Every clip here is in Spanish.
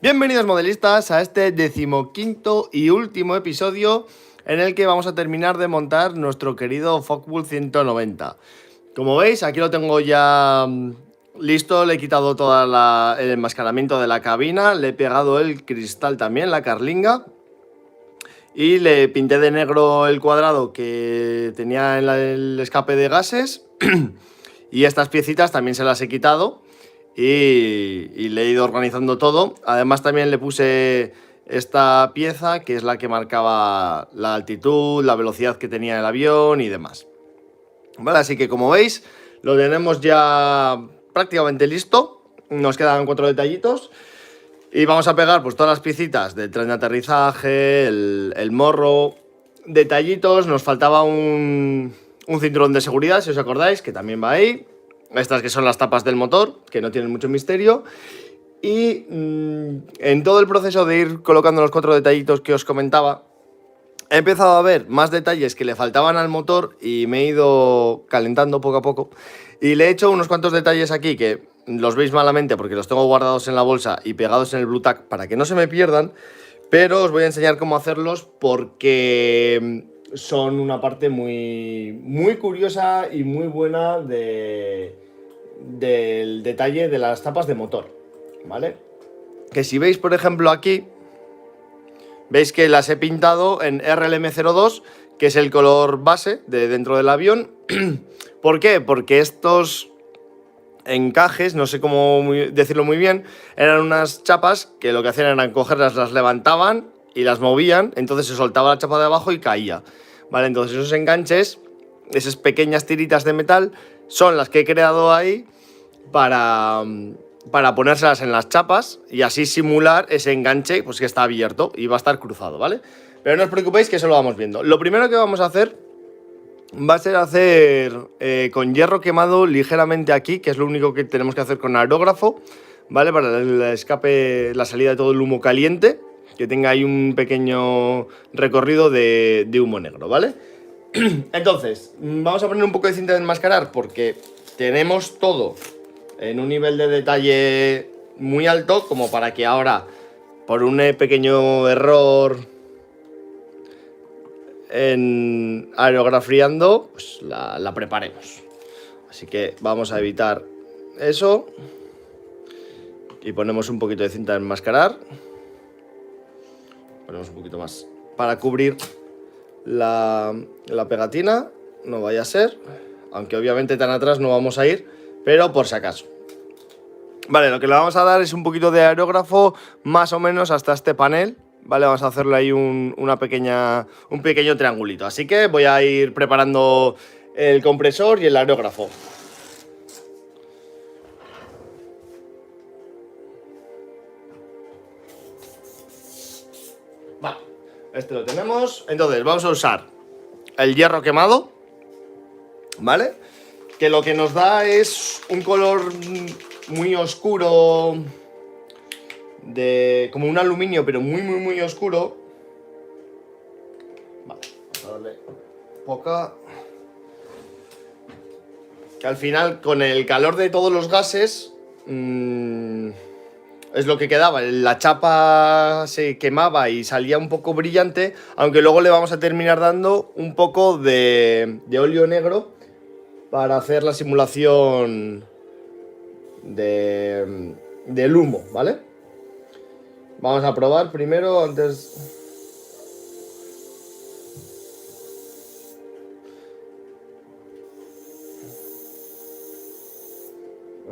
Bienvenidos modelistas a este 15º y último episodio en el que vamos a terminar de montar nuestro querido Focke-Wulf 190. Como veis, aquí lo tengo ya listo, le he quitado todo el enmascaramiento de la cabina, le he pegado el cristal también, la carlinga, y le pinté de negro el cuadrado que tenía en el escape de gases y estas piecitas también se las he quitado. Y le he ido organizando todo. Además también le puse esta pieza que es la que marcaba la altitud, la velocidad que tenía el avión y demás. Vale, así que como veis lo tenemos ya prácticamente listo. Nos quedan 4 detallitos y vamos a pegar pues todas las piecitas del tren de aterrizaje, el morro, detallitos. Nos faltaba un cinturón de seguridad, si os acordáis, que también va ahí. Estas que son las tapas del motor, que no tienen mucho misterio. Y en todo el proceso de ir colocando los 4 detallitos que os comentaba, he empezado a ver más detalles que le faltaban al motor y me he ido calentando poco a poco. Y le he hecho unos cuantos detalles aquí que los veis malamente porque los tengo guardados en la bolsa y pegados en el Blu Tack para que no se me pierdan. Pero os voy a enseñar cómo hacerlos porque son una parte muy curiosa y muy buena del detalle de las tapas de motor, ¿vale? Que si veis, por ejemplo, aquí, veis que las he pintado en RLM02, que es el color base de dentro del avión. ¿Por qué? Porque estos encajes, no sé cómo decirlo muy bien, eran unas chapas que lo que hacían era cogerlas, las levantaban y las movían, entonces se soltaba la chapa de abajo y caía, ¿vale? Entonces esos enganches, esas pequeñas tiritas de metal, son las que he creado ahí para ponérselas en las chapas y así simular ese enganche pues que está abierto y va a estar cruzado, ¿vale? Pero no os preocupéis que eso lo vamos viendo. Lo primero que vamos a hacer va a ser hacer con hierro quemado ligeramente aquí, que es lo único que tenemos que hacer con aerógrafo, ¿vale? Para el escape, la salida de todo el humo caliente, que tenga ahí un pequeño recorrido de humo negro, ¿vale? Entonces, vamos a poner un poco de cinta de enmascarar porque tenemos todo en un nivel de detalle muy alto como para que ahora, por un pequeño error en aerografiando, pues la preparemos. Así que vamos a evitar eso y ponemos un poquito de cinta de enmascarar. Ponemos un poquito más para cubrir la pegatina, no vaya a ser, aunque obviamente tan atrás no vamos a ir, pero por si acaso. Vale, lo que le vamos a dar es un poquito de aerógrafo más o menos hasta este panel. Vale, vamos a hacerle ahí un pequeño triangulito. Así que voy a ir preparando el compresor y el aerógrafo. Vale, este lo tenemos. Entonces vamos a usar el hierro quemado, ¿vale? Que lo que nos da es un color muy oscuro, como un aluminio, pero muy oscuro. Vale, vamos a darle poca. Que al final, con el calor de todos los gases, es lo que quedaba. La chapa se quemaba y salía un poco brillante, aunque luego le vamos a terminar dando un poco de óleo negro para hacer la simulación del humo, ¿vale? Vamos a probar primero antes.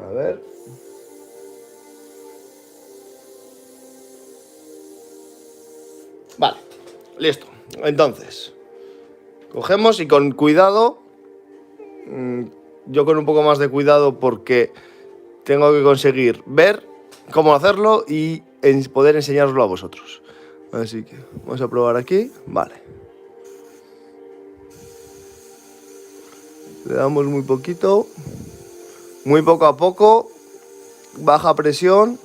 A ver. Vale, listo. Entonces, cogemos y con cuidado, yo con un poco más de cuidado porque tengo que conseguir ver cómo hacerlo y poder enseñároslo a vosotros. Así que vamos a probar aquí. Vale. Le damos muy poquito, muy poco a poco, baja presión.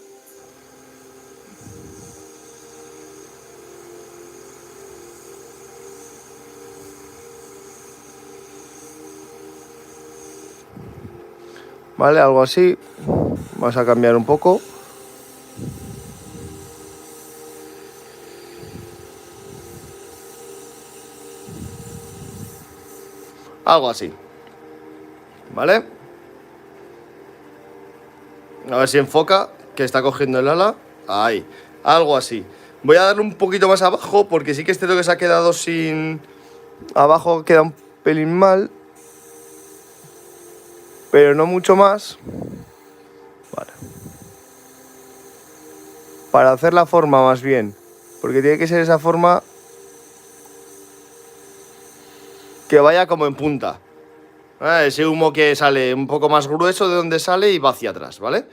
Vale, algo así. Vamos a cambiar un poco. Algo así. ¿Vale? A ver si enfoca, que está cogiendo el ala. Ahí, algo así. Voy a darle un poquito más abajo, porque sí que este que se ha quedado sin... Abajo queda un pelín mal, pero no mucho más. Vale. Para hacer la forma más bien, porque tiene que ser esa forma que vaya como en punta. Ese humo que sale un poco más grueso de donde sale y va hacia atrás, ¿vale?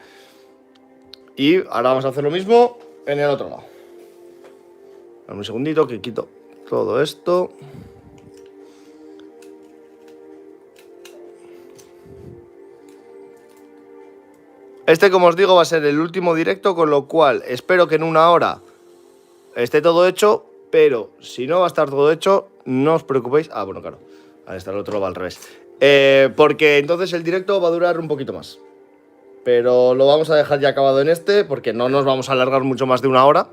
Y ahora vamos a hacer lo mismo en el otro lado. Dame un segundito que quito todo esto. Este, como os digo, va a ser el último directo, con lo cual espero que en una hora esté todo hecho, pero si no va a estar todo hecho, no os preocupéis. Ah, bueno, claro, ahí está, el otro va al revés. Porque entonces el directo va a durar un poquito más. Pero lo vamos a dejar ya acabado en este, porque no nos vamos a alargar mucho más de una hora.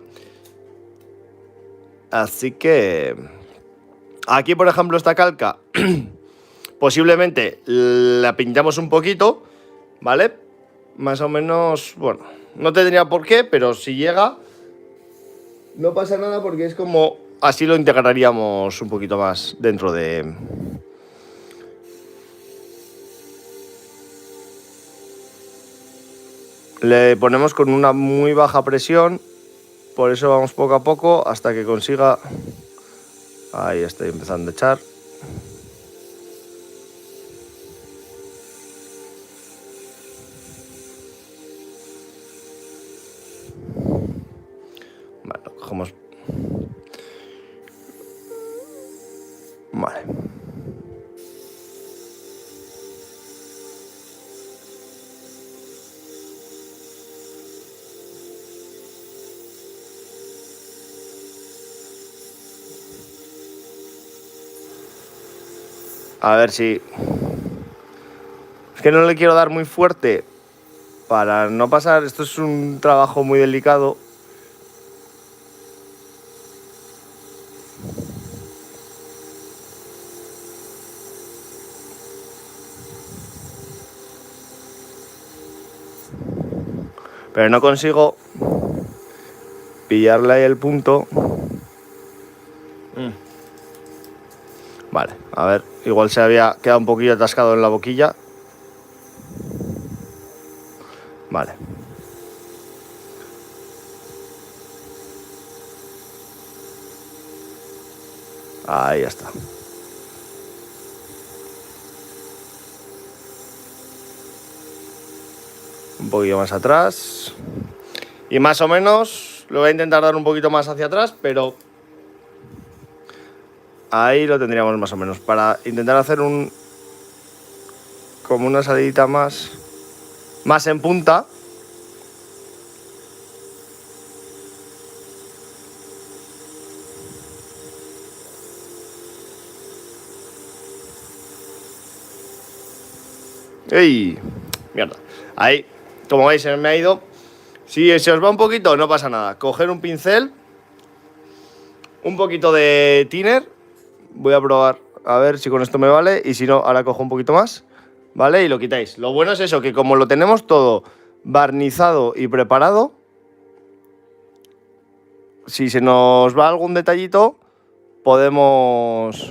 Así que... Aquí, por ejemplo, esta calca, posiblemente la pintamos un poquito, ¿vale? Más o menos, bueno, no tendría por qué, pero si llega, no pasa nada porque es como... Así lo integraríamos un poquito más dentro de... Le ponemos con una muy baja presión, por eso vamos poco a poco hasta que consiga... Ahí estoy empezando a echar. Vale, lo cogemos. Vale. A ver si... Es que no le quiero dar muy fuerte para no pasar... Esto es un trabajo muy delicado. Pero no consigo pillarle ahí el punto. Vale, a ver, igual se había quedado un poquillo atascado en la boquilla. Vale. Ahí está. Un poquillo más atrás. Y más o menos lo voy a intentar dar un poquito más hacia atrás, pero ahí lo tendríamos más o menos. Para intentar hacer un... como una salidita más en punta. ¡Ey! Mierda. Ahí, como veis, se me ha ido. Si se os va un poquito, no pasa nada. Coger un pincel, un poquito de thinner. Voy a probar a ver si con esto me vale. Y si no, ahora cojo un poquito más. ¿Vale? Y lo quitáis. Lo bueno es eso, que como lo tenemos todo barnizado y preparado, si se nos va algún detallito, podemos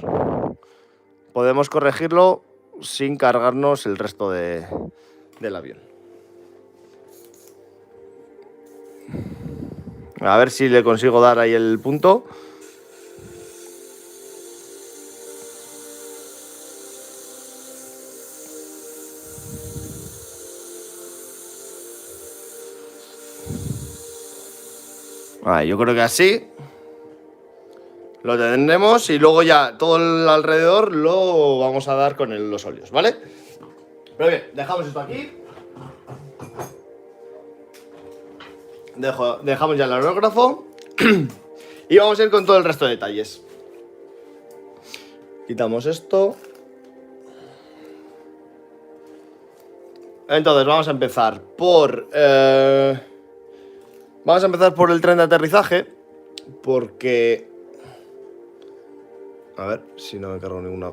corregirlo sin cargarnos el resto del avión. A ver si le consigo dar ahí el punto. Yo creo que así lo tendremos y luego ya todo el alrededor lo vamos a dar con los óleos, ¿vale? Pero bien, dejamos esto aquí. Dejamos ya el aerógrafo y vamos a ir con todo el resto de detalles. Quitamos esto. Entonces vamos a empezar por... Vamos a empezar por el tren de aterrizaje, porque... A ver si no me cargo ninguna...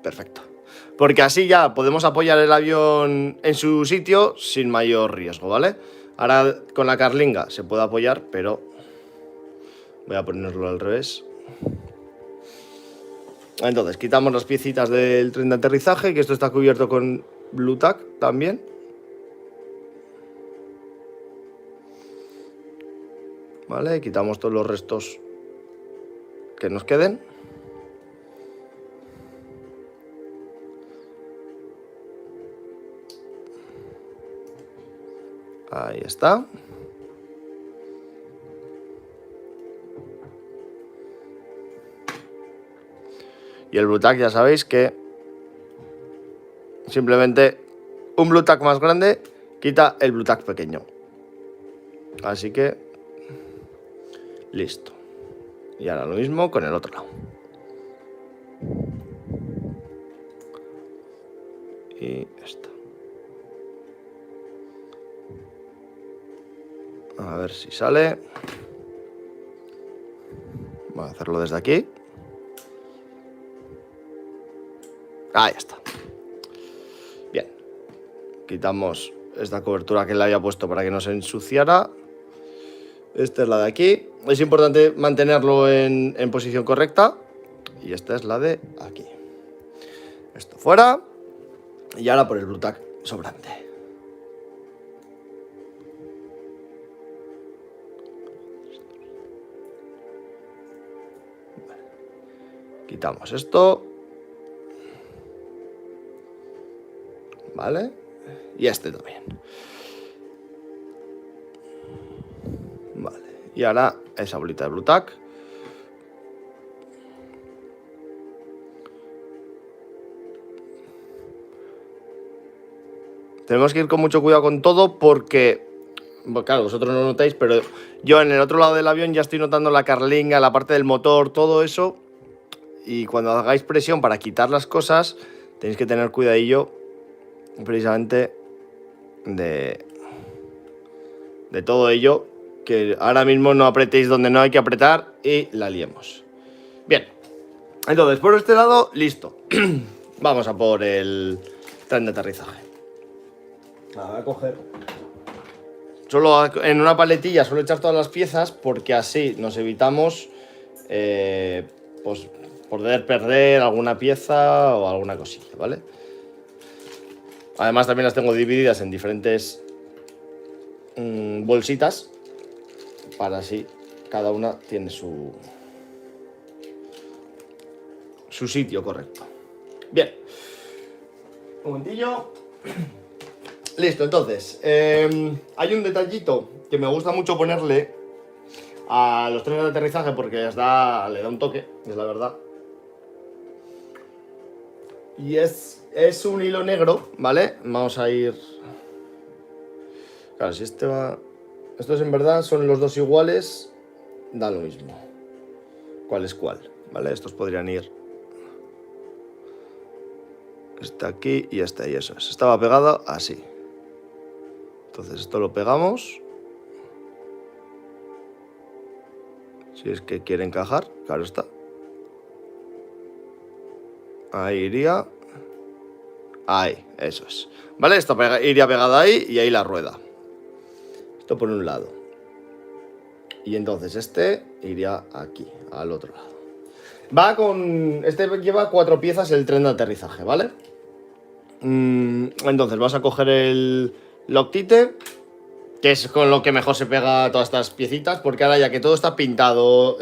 Perfecto. porque así ya podemos apoyar el avión en su sitio sin mayor riesgo, ¿vale? Ahora con la carlinga se puede apoyar, pero voy a ponerlo al revés. Entonces, quitamos las piecitas del tren de aterrizaje, que esto está cubierto con Blue Tack también. Vale, quitamos todos los restos que nos queden. Ahí está. Y el Blue Tack ya sabéis que simplemente un Blue Tack más grande quita el Blue Tack pequeño. Así que listo. Y ahora lo mismo con el otro lado. Y esto. A ver si sale. Voy a hacerlo desde aquí. Ahí está. Bien. Quitamos esta cobertura que le había puesto para que no se ensuciara. Esta es la de aquí. Es importante mantenerlo en posición correcta. Y esta es la de aquí. Esto fuera. Y ahora por el Blue Tack sobrante. Vale. Quitamos esto. Vale. Y este también. Vale. Y ahora esa bolita de Blue Tack. Tenemos que ir con mucho cuidado con todo porque, bueno, claro, vosotros no lo notáis, pero yo en el otro lado del avión ya estoy notando la carlinga, la parte del motor, todo eso. Y cuando hagáis presión para quitar las cosas, tenéis que tener cuidadillo precisamente de todo ello, que ahora mismo no apretéis donde no hay que apretar y la liemos. Bien, entonces por este lado, listo. Vamos a por el tren de aterrizaje. Voy a coger. Solo en una paletilla suelo echar todas las piezas porque así nos evitamos pues poder perder alguna pieza o alguna cosilla, ¿vale? Además también las tengo divididas en diferentes bolsitas para así cada una tiene su sitio correcto. Bien, un momentillo. Listo, entonces hay un detallito que me gusta mucho ponerle a los trenes de aterrizaje porque le da un toque, es la verdad. Y es un hilo negro, ¿vale? Vamos a ir... Claro, si este va... Estos en verdad son los dos iguales, da lo mismo. ¿Cuál es cuál? ¿Vale? Estos podrían ir... Este aquí y este, y eso es. Estaba pegado así. Entonces esto lo pegamos. Si es que quiere encajar, claro está. Ahí iría. Ahí, eso es. ¿Vale? Esto iría pegado ahí y ahí la rueda. Esto por un lado. Y entonces este iría aquí, al otro lado. Va con... Este lleva 4 piezas el tren de aterrizaje, ¿vale? Entonces vas a coger el Loctite, que es con lo que mejor se pega todas estas piecitas, porque ahora ya que todo está pintado,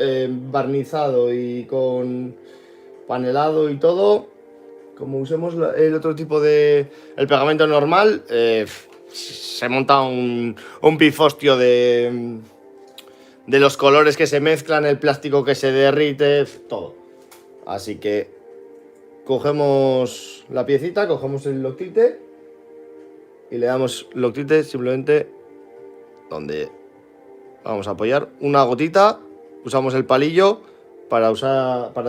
barnizado y con panelado y todo, como usemos el otro tipo de... el pegamento normal, se monta un pifostio de los colores que se mezclan, el plástico que se derrite, todo. Así que cogemos la piecita, cogemos el Loctite y le damos Loctite simplemente donde vamos a apoyar una gotita. Usamos el palillo para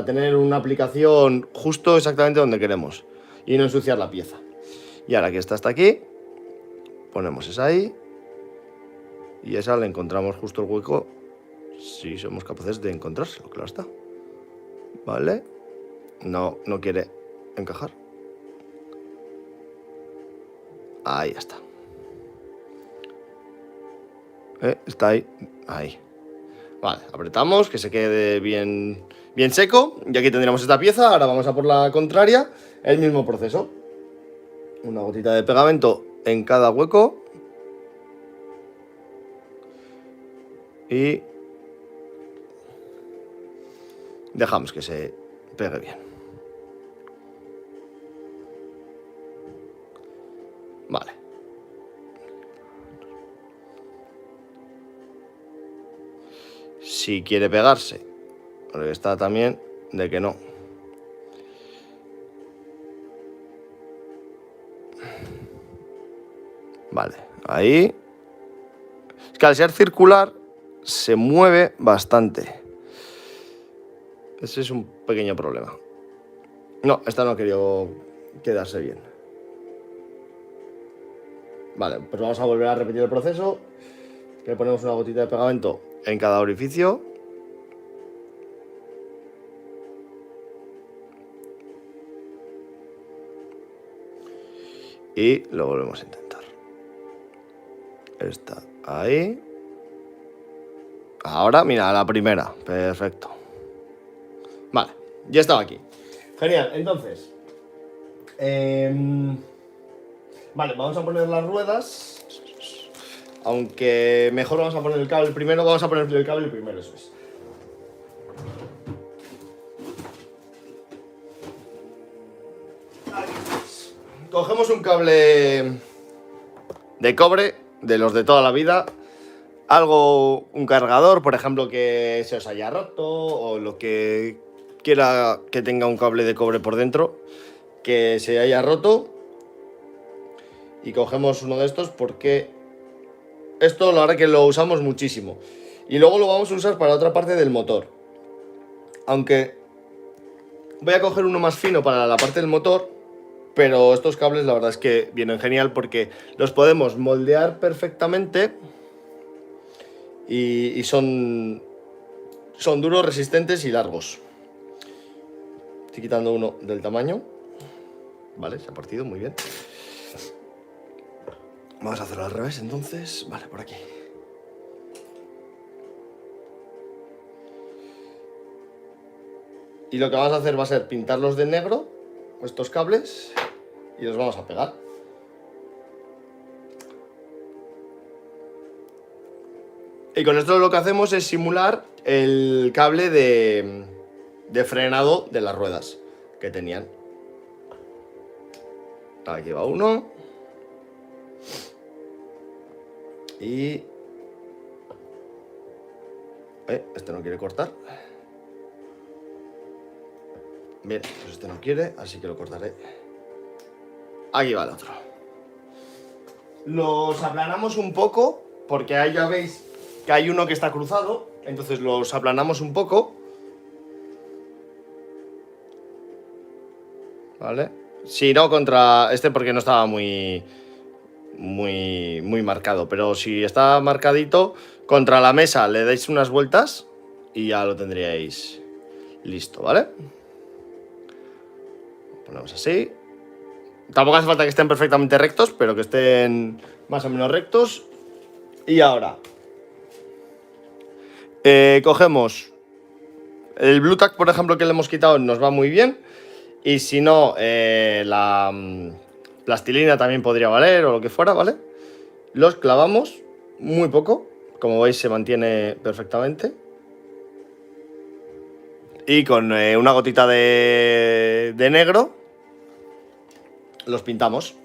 tener una aplicación justo exactamente donde queremos y no ensuciar la pieza. Y ahora que está hasta aquí, ponemos esa ahí y esa le encontramos justo el hueco si somos capaces de encontrárselo, claro está. ¿Vale? No quiere encajar. Ahí está. Está ahí. Ahí. Vale, apretamos, que se quede bien, bien seco. Y aquí tendríamos esta pieza. Ahora vamos a por la contraria. El mismo proceso. Una gotita de pegamento en cada hueco. Y dejamos que se pegue bien. Vale. Si quiere pegarse, porque está también de que no. Vale, ahí. Es que al ser circular se mueve bastante. Ese es un pequeño problema. No, esta no ha querido quedarse bien. Vale, pues vamos a volver a repetir el proceso. Le ponemos una gotita de pegamento en cada orificio. Y lo volvemos a intentar. Está ahí. Ahora, mira, la primera. Perfecto. Vale, ya estaba aquí. Genial, entonces. Vale, vamos a poner las ruedas. Aunque mejor vamos a poner el cable primero. Vamos a poner el cable primero, eso es. Cogemos un cable de cobre, de los de toda la vida. Un cargador, por ejemplo, que se os haya roto, o lo que quiera que tenga un cable de cobre por dentro, que se haya roto. Y cogemos uno de estos porque esto la verdad que lo usamos muchísimo. Y luego lo vamos a usar para otra parte del motor. Aunque voy a coger uno más fino para la parte del motor, pero estos cables la verdad es que vienen genial porque los podemos moldear perfectamente y son duros, resistentes y largos. Estoy quitando uno del tamaño. Vale, se ha partido, muy bien. Vamos a hacerlo al revés entonces. Vale, por aquí. Y lo que vamos a hacer va a ser pintarlos de negro, estos cables, y los vamos a pegar. Y con esto lo que hacemos es simular el cable de frenado de las ruedas que tenían. Aquí va uno. Y... este no quiere cortar. Bien, pues este no quiere, así que lo cortaré. Aquí va el otro. Los aplanamos un poco, porque ahí ya veis que hay uno que está cruzado. Entonces los aplanamos un poco. ¿Vale? Si no, contra este porque no estaba muy marcado. Pero si está marcadito, contra la mesa le dais unas vueltas y ya lo tendríais listo, ¿vale? Lo ponemos así. Tampoco hace falta que estén perfectamente rectos, pero que estén más o menos rectos. Y ahora cogemos el Blue Tack, por ejemplo, que le hemos quitado, nos va muy bien. Y si no, la plastilina también podría valer o lo que fuera, ¿vale? Los clavamos muy poco. Como veis, se mantiene perfectamente. Y con una gotita de negro los pintamos.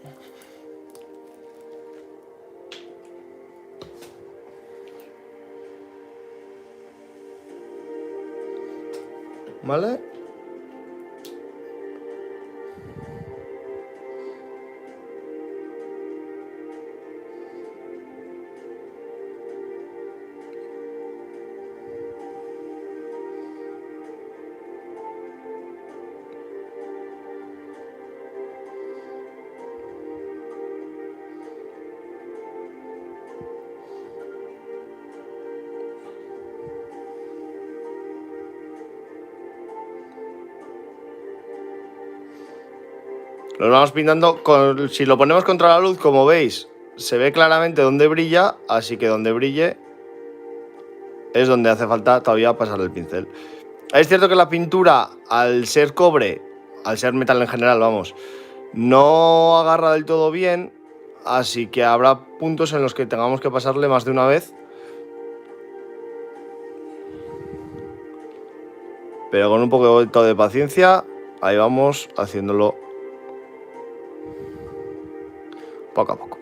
¿Vale? Los vamos pintando, si lo ponemos contra la luz, como veis, se ve claramente dónde brilla, así que donde brille es donde hace falta todavía pasar el pincel. Es cierto que la pintura, al ser cobre, al ser metal en general, vamos, no agarra del todo bien, así que habrá puntos en los que tengamos que pasarle más de una vez. Pero con un poco de paciencia, ahí vamos haciéndolo poco a poco.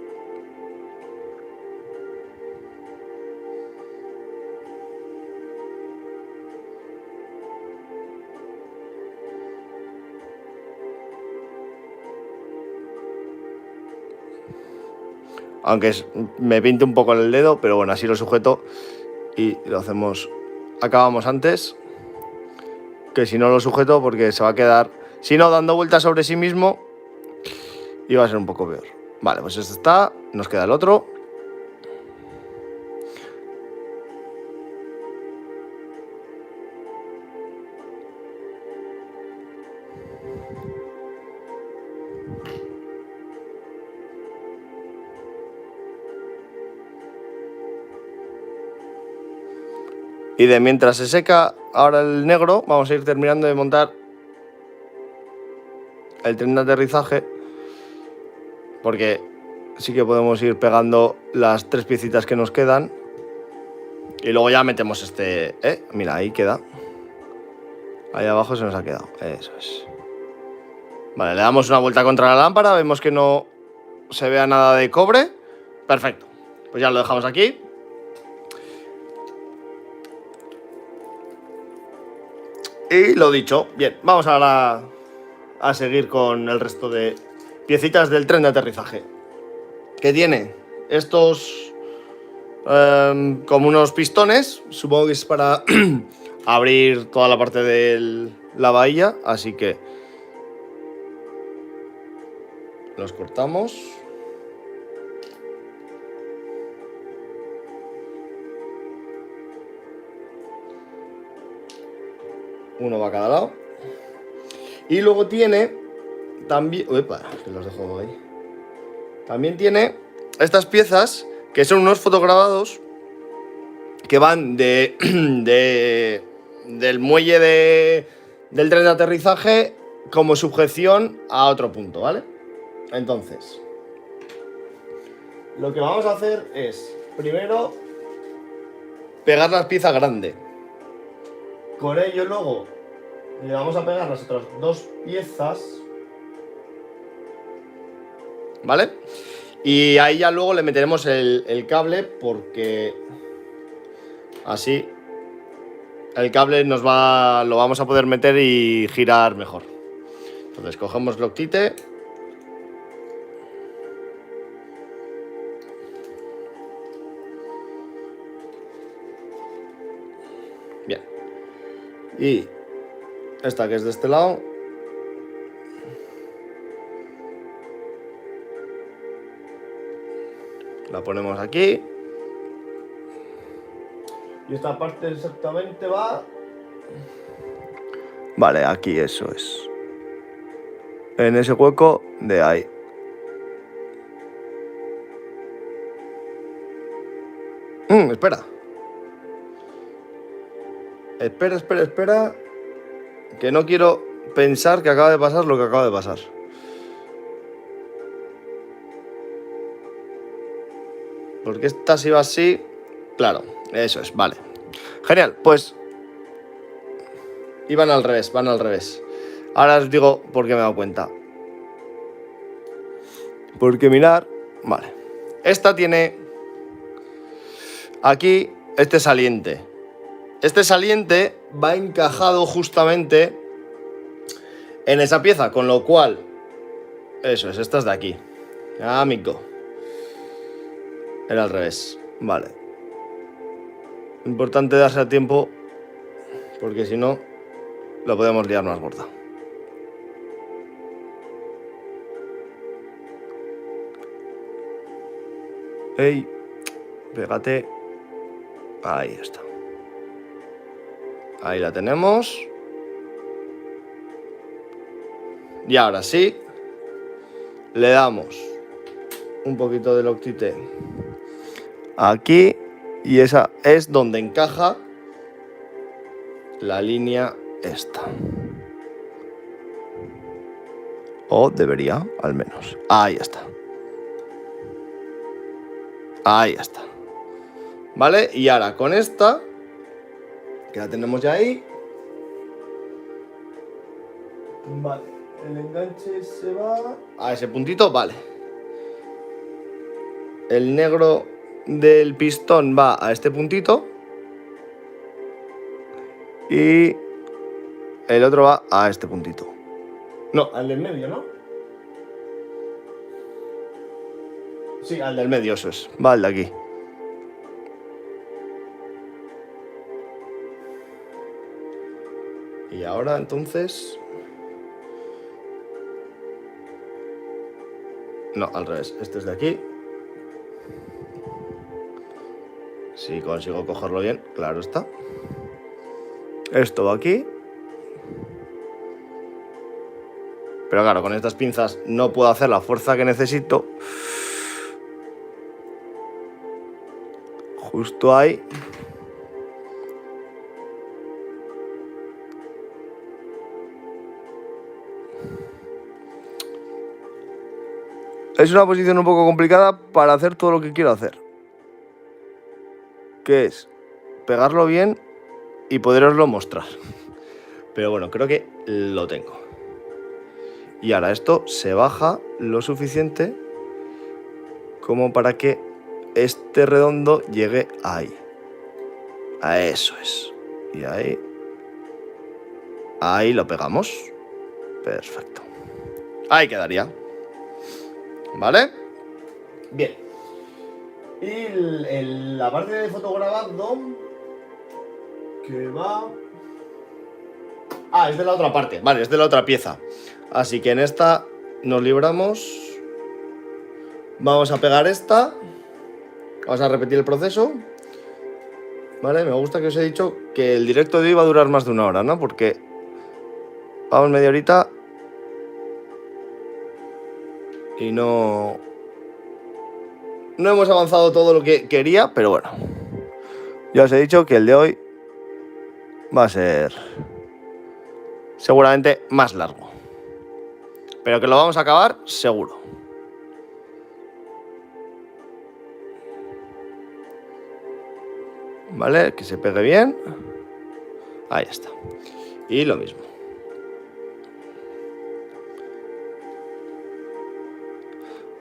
Aunque me pinte un poco en el dedo, pero bueno, así lo sujeto y lo hacemos. Acabamos antes, que si no lo sujeto, porque se va a quedar, si no, dando vueltas sobre sí mismo, y va a ser un poco peor. Vale, pues este está, nos queda el otro. Y de mientras se seca ahora el negro, vamos a ir terminando de montar el tren de aterrizaje, porque sí que podemos ir pegando las 3 piecitas que nos quedan. Y luego ya metemos este... Mira, ahí queda. Ahí abajo se nos ha quedado. Eso es. Vale, le damos una vuelta contra la lámpara. Vemos que no se vea nada de cobre. Perfecto. Pues ya lo dejamos aquí. Y lo dicho. Bien, vamos ahora a seguir con el resto de piecitas del tren de aterrizaje. Que tiene estos... como unos pistones, supongo que es para abrir toda la parte de la bahía, así que los cortamos. Uno va a cada lado. Y luego tiene también... Uepa, que los dejo ahí. También tiene estas piezas que son unos fotograbados que van del muelle del tren de aterrizaje como sujeción a otro punto, ¿vale? Entonces, lo que vamos a hacer es, primero, pegar la pieza grande. Con ello luego le vamos a pegar las otras 2 piezas, ¿vale? Y ahí ya luego le meteremos el cable, porque así el cable lo vamos a poder meter y girar mejor. Entonces cogemos Loctite. Bien. Y esta que es de este lado. La ponemos aquí. Y esta parte exactamente va... Vale, aquí eso es. En ese hueco de ahí. Espera. Espera. Que no quiero pensar que acaba de pasar lo que acaba de pasar. Porque esta si va así... Claro, eso es, vale. Genial, pues... Y van al revés. Ahora os digo por qué me he dado cuenta. Porque mirar... Vale. Esta tiene... Aquí, este saliente. Este saliente va encajado justamente en esa pieza, con lo cual... Eso es, esta es de aquí. Amigo. Era al revés. Vale. Importante darse a tiempo, porque si no, lo podemos liar más gorda. ¡Ey! Pégate. Ahí está. Ahí la tenemos. Y ahora sí, le damos un poquito de Loctite aquí y esa es donde encaja la línea esta. O debería, al menos. Ahí está. Ahí está. ¿Vale? Y ahora con esta, que la tenemos ya ahí. Vale, el enganche se va a ese puntito, vale. El negro del pistón va a este puntito. Y el otro va a este puntito. No, al del medio, ¿no? Sí, al del medio, eso es. Va al de aquí. Y ahora entonces... No, al revés. Este es de aquí. Si consigo cogerlo bien, claro está. Esto va aquí. Pero claro, con estas pinzas no puedo hacer la fuerza que necesito. Justo ahí. Es una posición un poco complicada para hacer todo lo que quiero hacer. Que es pegarlo bien y poderoslo mostrar. Pero bueno, creo que lo tengo. Y ahora esto se baja lo suficiente como para que este redondo llegue ahí. A eso es. Y ahí. Ahí lo pegamos. Perfecto. Ahí quedaría. ¿Vale? Bien. Y la parte de fotograbado que va... Ah, es de la otra parte. Vale, es de la otra pieza. Así que en esta nos libramos. Vamos a pegar esta. Vamos a repetir el proceso. Vale, me gusta que os he dicho que el directo de hoy va a durar más de 1 hora, ¿no? Porque vamos media horita y no hemos avanzado todo lo que quería, pero bueno. Ya os he dicho que el de hoy va a ser seguramente más largo. Pero que lo vamos a acabar seguro. Vale, que se pegue bien. Ahí está. Y lo mismo.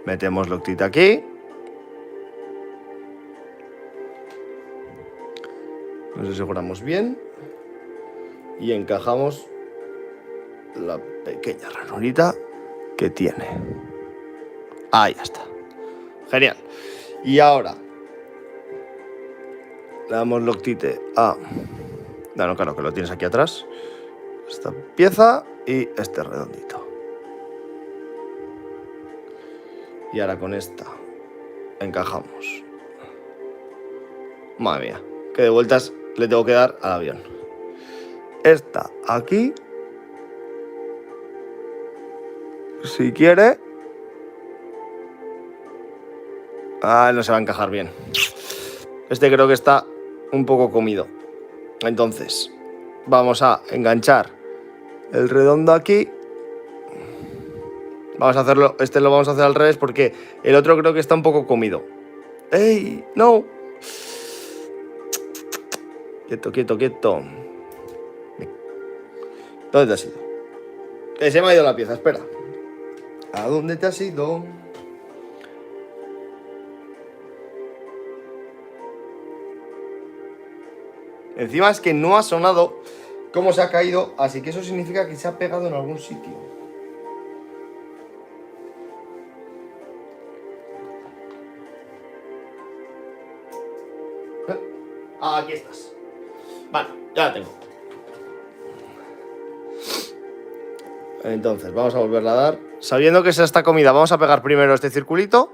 Metemos Loctite aquí. Nos aseguramos bien. Y encajamos la pequeña ranurita que tiene. Ahí está. Genial. Y ahora le damos Loctite a... No, claro, que lo tienes aquí atrás. Esta pieza y este redondito. Y ahora con esta encajamos. Madre mía, que de vueltas le tengo que dar al avión. Esta aquí. Si quiere. Ah, no se va a encajar bien. Este creo que está un poco comido. Entonces, vamos a enganchar el redondo aquí. Vamos a hacerlo, este lo vamos a hacer al revés porque el otro creo que está un poco comido. ¡Ey! ¡No! Quieto, quieto, quieto. ¿Dónde te has ido? Se me ha ido la pieza, espera. ¿A dónde te has ido? Encima es que no ha sonado cómo se ha caído, así que eso significa que se ha pegado en algún sitio. Aquí estás. Vale, ya la tengo. Entonces, vamos a volverla a dar. Sabiendo que es esta comida, vamos a pegar primero este circulito.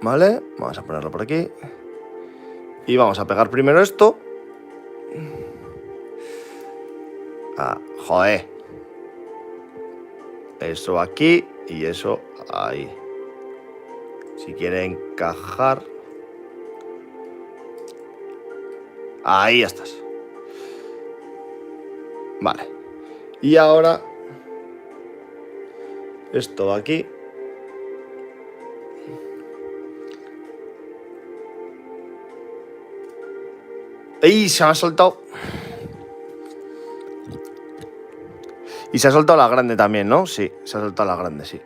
Vale, vamos a ponerlo por aquí. Y vamos a pegar primero esto. Ah, joder. Eso aquí y eso ahí. Si quiere encajar... Ahí estás. Vale. Y ahora... Esto va aquí. ¡Ey! Se me ha soltado. Y se ha soltado la grande también, ¿no? Sí, se ha soltado la grande, sí.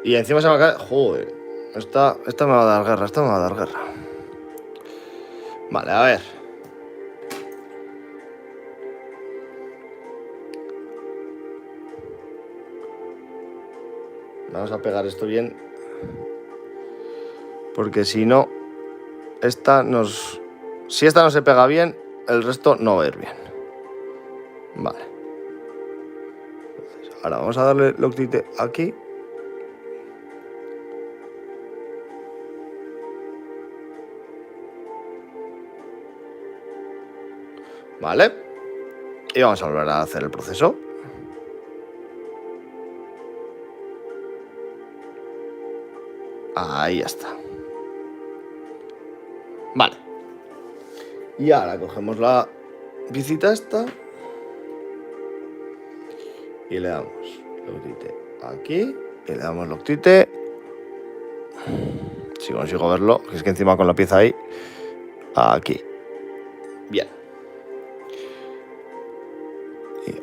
Y encima se me cae... Joder. Esta me va a dar guerra, esta me va a dar guerra. Vale, a ver. Vamos a pegar esto bien. Porque si no... Esta nos... Si esta no se pega bien, el resto no va a ir bien. Vale. Entonces, ahora vamos a darle loctite aquí. Vale. Y vamos a volver a hacer el proceso. Ahí ya está. Vale. Y ahora cogemos la visita esta. Y le damos loctite aquí. Y le damos loctite. Si consigo verlo. Es que encima con la pieza ahí. Aquí. Bien. Y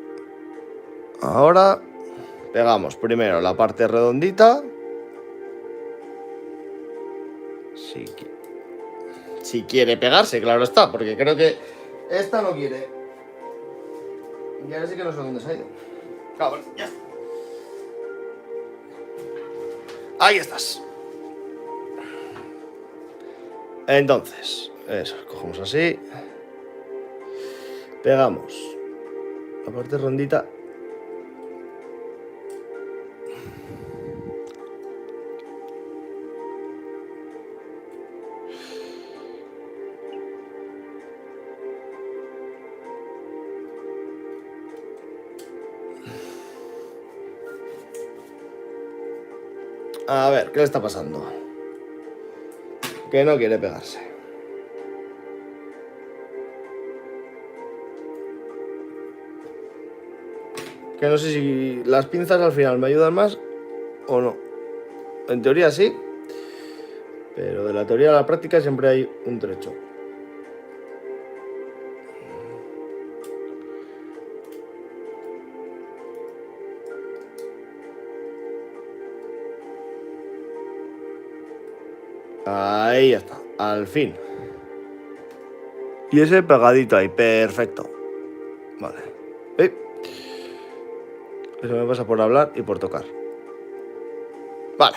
ahora pegamos primero la parte redondita. Si quiere pegarse, claro está, porque creo que esta no quiere. Y ahora sí que no sé dónde se ha ido. Ah, bueno, ya está. Ahí estás. Entonces, eso, cogemos así. Pegamos la parte rondita. A ver, ¿qué le está pasando? Que no quiere pegarse. Que no sé si las pinzas al final me ayudan más o no. En teoría sí, pero de la teoría a la práctica siempre hay un trecho. Ahí ya está, al fin. Y ese pegadito ahí, perfecto. Vale. Eso me pasa por hablar y por tocar. Vale,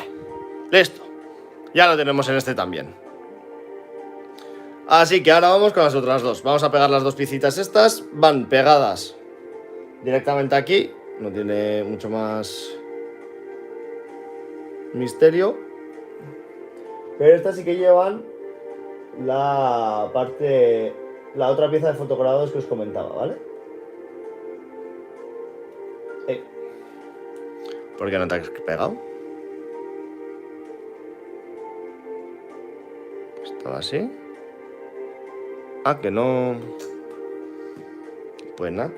listo. Ya lo tenemos en este también. Así que ahora vamos con las otras dos. Vamos a pegar las dos piecitas estas. Van pegadas directamente aquí. No tiene mucho más misterio. Pero estas sí que llevan la parte... La otra pieza de fotograbados que os comentaba, ¿vale? ¿Por qué no te has pegado? Estaba así. Ah, que no... Pues nada.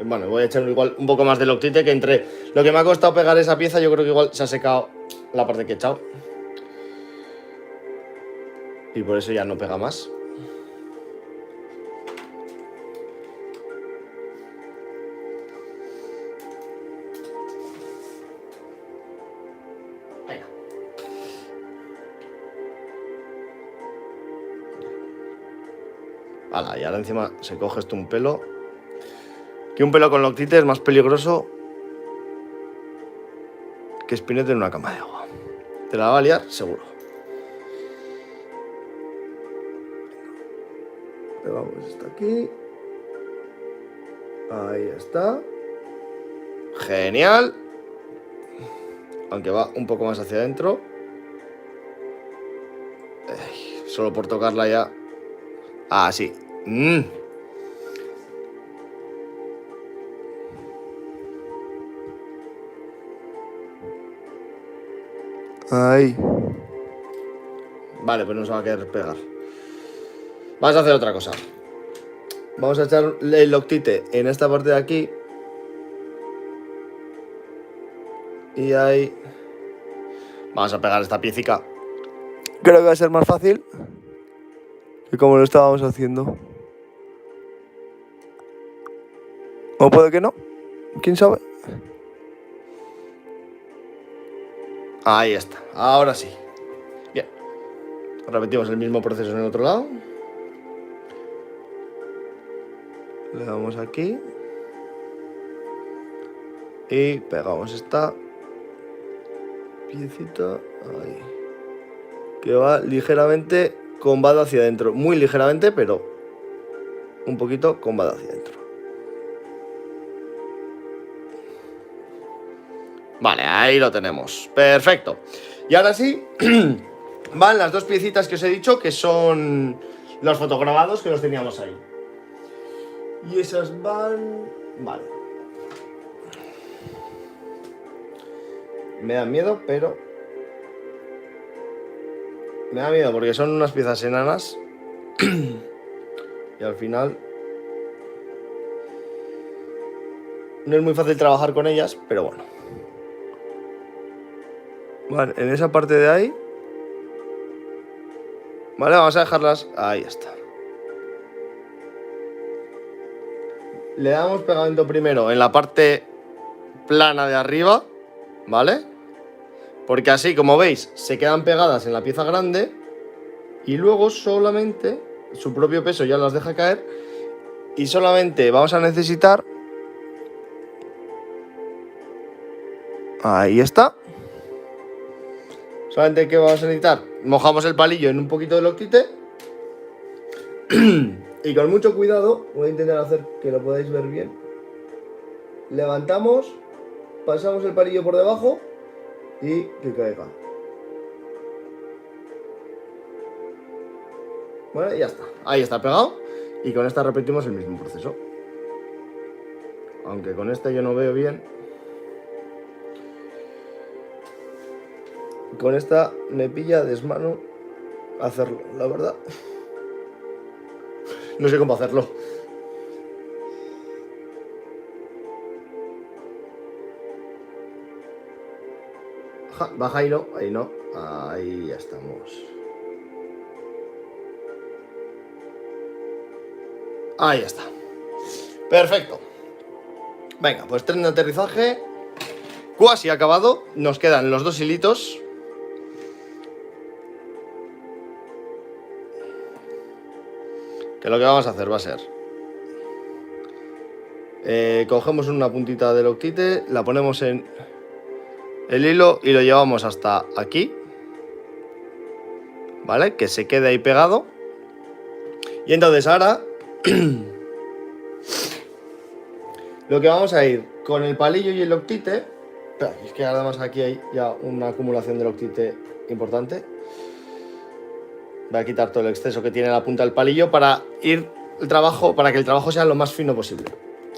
Bueno, voy a echar igual un poco más de loctite, que entre lo que me ha costado pegar esa pieza, yo creo que igual se ha secado la parte que he echado. Y por eso ya no pega más. Venga. Hala, y ahora encima se coge esto un pelo. Que un pelo con loctite es más peligroso que espinete en una cama de agua. Te la va a liar, seguro. Pegamos esto aquí. Ahí está. Genial. Aunque va un poco más hacia adentro. Solo por tocarla ya Así. Ahí. Vale, pues no se va a querer pegar. Vamos a hacer otra cosa. Vamos a echar el Loctite en esta parte de aquí. Y ahí. Vamos a pegar esta piecica. Creo que va a ser más fácil que como lo estábamos haciendo. O puede que no. ¿Quién sabe? Ahí está. Ahora sí. Bien. Repetimos el mismo proceso en el otro lado. Le damos aquí. Y pegamos esta piecita. Ahí. Que va ligeramente combada hacia adentro. Muy ligeramente, pero un poquito combada hacia adentro. Vale, ahí lo tenemos. Perfecto. Y ahora sí, van las dos piecitas que os he dicho, que son los fotograbados que los teníamos ahí. Y esas van... Vale. Me dan miedo, pero... Me da miedo porque son unas piezas enanas. Y al final... No es muy fácil trabajar con ellas, pero bueno. Vale, en esa parte de ahí. Vale, vamos a dejarlas. Ahí está. Le damos pegamento primero en la parte plana de arriba, ¿vale? Porque así, como veis, se quedan pegadas en la pieza grande. Y luego solamente, su propio peso ya las deja caer. Y solamente vamos a necesitar... Ahí está. Solamente que vamos a necesitar, mojamos el palillo en un poquito de Loctite. Y con mucho cuidado, voy a intentar hacer que lo podáis ver bien. Levantamos, pasamos el palillo por debajo y que caiga. Bueno, y ya está. Ahí está pegado. Y con esta repetimos el mismo proceso. Aunque con esta yo no veo bien. Con esta me pilla desmano hacerlo, la verdad. No sé cómo hacerlo. Baja y no, ahí no. Ahí ya estamos. Ahí está. Perfecto. Venga, pues tren de aterrizaje casi acabado. Nos quedan los dos hilitos. Que lo que vamos a hacer va a ser... cogemos una puntita de Loctite, la ponemos en el hilo y lo llevamos hasta aquí. ¿Vale? Que se quede ahí pegado. Y entonces ahora... lo que vamos a ir con el palillo y el Loctite... Espera, es que además aquí hay ya una acumulación de Loctite importante. Voy a quitar todo el exceso que tiene la punta del palillo para ir el trabajo, para que el trabajo sea lo más fino posible.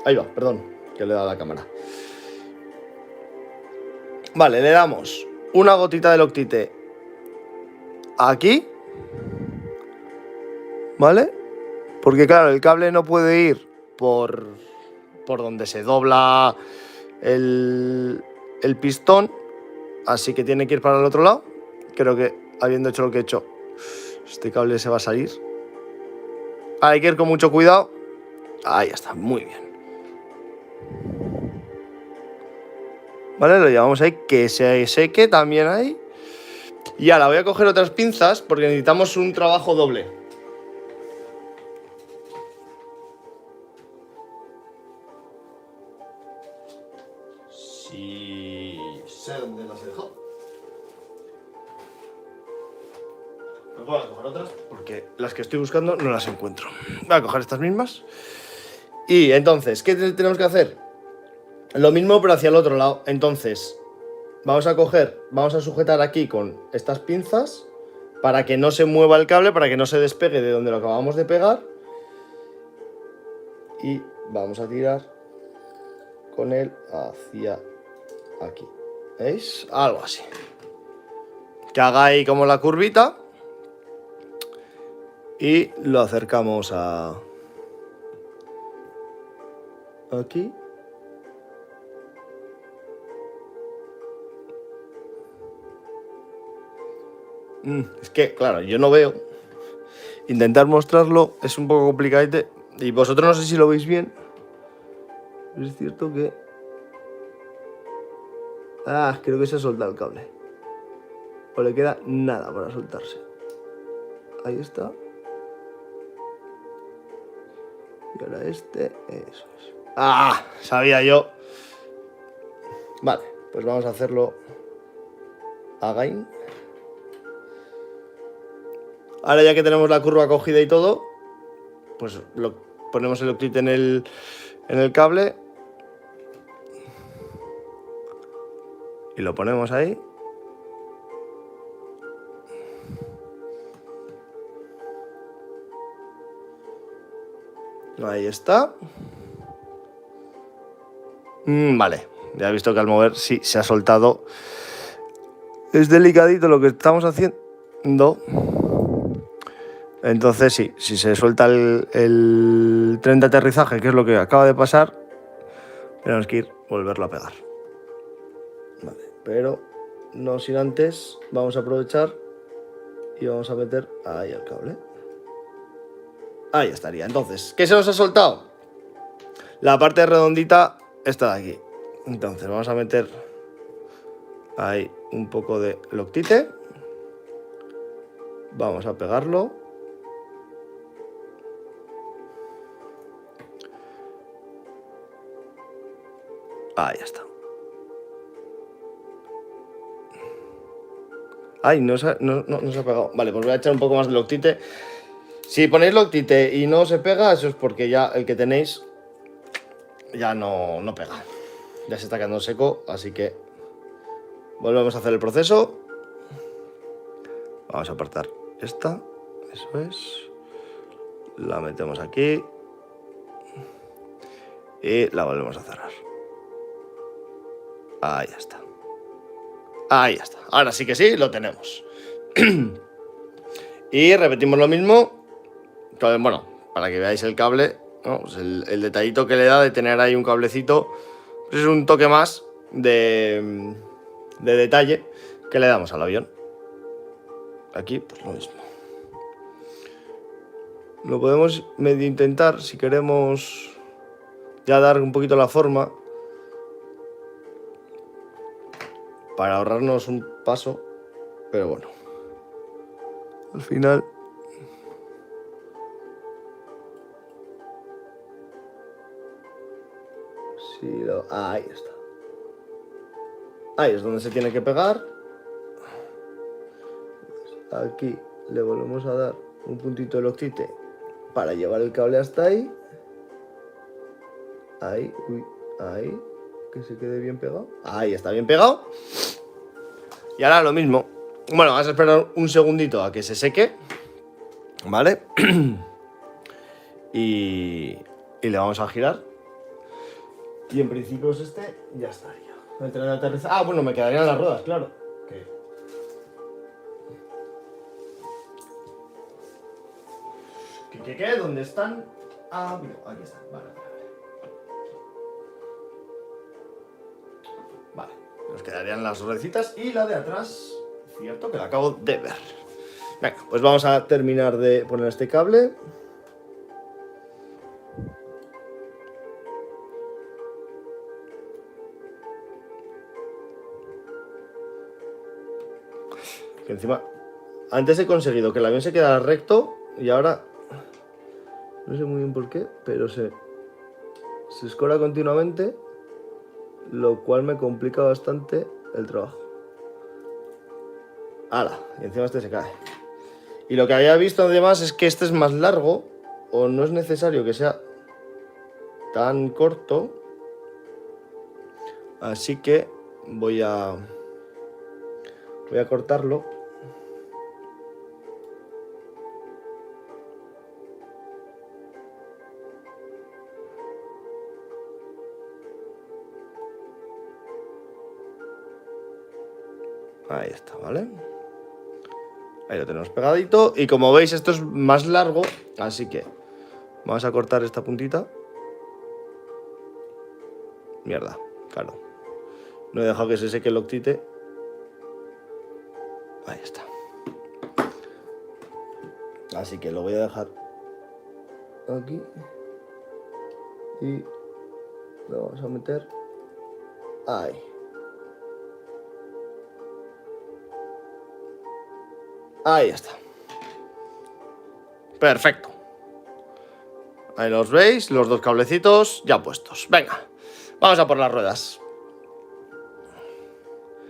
Ahí va, perdón, que le he dado a la cámara. Vale, le damos una gotita de Loctite aquí. ¿Vale? Porque claro, el cable no puede ir por donde se dobla el pistón. Así que tiene que ir para el otro lado. Creo que habiendo hecho lo que he hecho, este cable se va a salir. Hay que ir con mucho cuidado. Ahí está, muy bien. Vale, lo llevamos ahí, que se seque también ahí. Y ahora voy a coger otras pinzas porque necesitamos un trabajo doble. Sí, sé dónde las he dejado. No puedo coger otras porque las que estoy buscando no las encuentro. Voy a coger estas mismas. Y entonces, ¿qué tenemos que hacer? Lo mismo pero hacia el otro lado. Entonces, vamos a sujetar aquí con estas pinzas, para que no se mueva el cable, para que no se despegue de donde lo acabamos de pegar. Y vamos a tirar con él hacia aquí. ¿Veis? Algo así. Que haga ahí como la curvita. Y lo acercamos a... aquí. Es que, claro, yo no veo. Intentar mostrarlo es un poco complicadete. Y vosotros no sé si lo veis bien. Es cierto que... creo que se ha soltado el cable. O le queda nada para soltarse. Ahí está. Y ahora este, eso es. Sabía yo. Vale, pues vamos a hacerlo again. Ahora ya que tenemos la curva cogida y todo, pues ponemos el octite en el cable. Y lo ponemos ahí. Ahí está. Vale, ya he visto que al mover sí se ha soltado. Es delicadito lo que estamos haciendo. Entonces sí, si se suelta el tren de aterrizaje, que es lo que acaba de pasar, tenemos que volverlo a pegar. Vale, pero no sin antes, vamos a aprovechar y vamos a meter ahí el cable. Ahí estaría. Entonces, ¿qué se nos ha soltado? La parte redondita está de aquí. Entonces vamos a meter ahí un poco de loctite. Vamos a pegarlo. Ahí está. No se ha pegado. Vale, pues voy a echar un poco más de loctite. Si ponéis loctite y no se pega, eso es porque ya el que tenéis ya no pega. Ya se está quedando seco, así que volvemos a hacer el proceso. Vamos a apartar esta. Eso es. La metemos aquí. Y la volvemos a cerrar. Ahí está. Ahí está. Ahora sí que sí, lo tenemos. Y repetimos lo mismo. Bueno, para que veáis el cable, ¿no? Pues el detallito que le da de tener ahí un cablecito, pues es un toque más de detalle que le damos al avión. Aquí, pues lo mismo. Lo podemos medio intentar si queremos ya dar un poquito la forma para ahorrarnos un paso, pero bueno, al final ahí está. Ahí es donde se tiene que pegar. Aquí le volvemos a dar un puntito de loctite para llevar el cable hasta ahí. Ahí, ahí, que se quede bien pegado. Ahí está bien pegado. Y ahora lo mismo. Bueno, vamos a esperar un segundito a que se seque. ¿Vale? y le vamos a girar. Y en principio es este, ya estaría. Bueno, me quedarían las ruedas, claro. ¿Qué? ¿Dónde están? Mira, aquí están. Vale, nos quedarían las ruedecitas y la de atrás, cierto que la acabo de ver. Venga, pues vamos a terminar de poner este cable. Que encima, antes he conseguido que el avión se quedara recto y ahora no sé muy bien por qué, pero se escora continuamente, lo cual me complica bastante el trabajo. ¡Hala! Y encima este se cae. Y lo que había visto además es que este es más largo, o no es necesario que sea tan corto. Así que voy a cortarlo. Ahí está, ¿vale? Ahí lo tenemos pegadito. Y como veis, esto es más largo, así que vamos a cortar esta puntita. Mierda, claro. No he dejado que se seque el octite. Ahí está. Así que lo voy a dejar aquí. Y lo vamos a meter ahí. Ahí está. Perfecto. Ahí los veis, los dos cablecitos ya puestos. Venga, vamos a por las ruedas.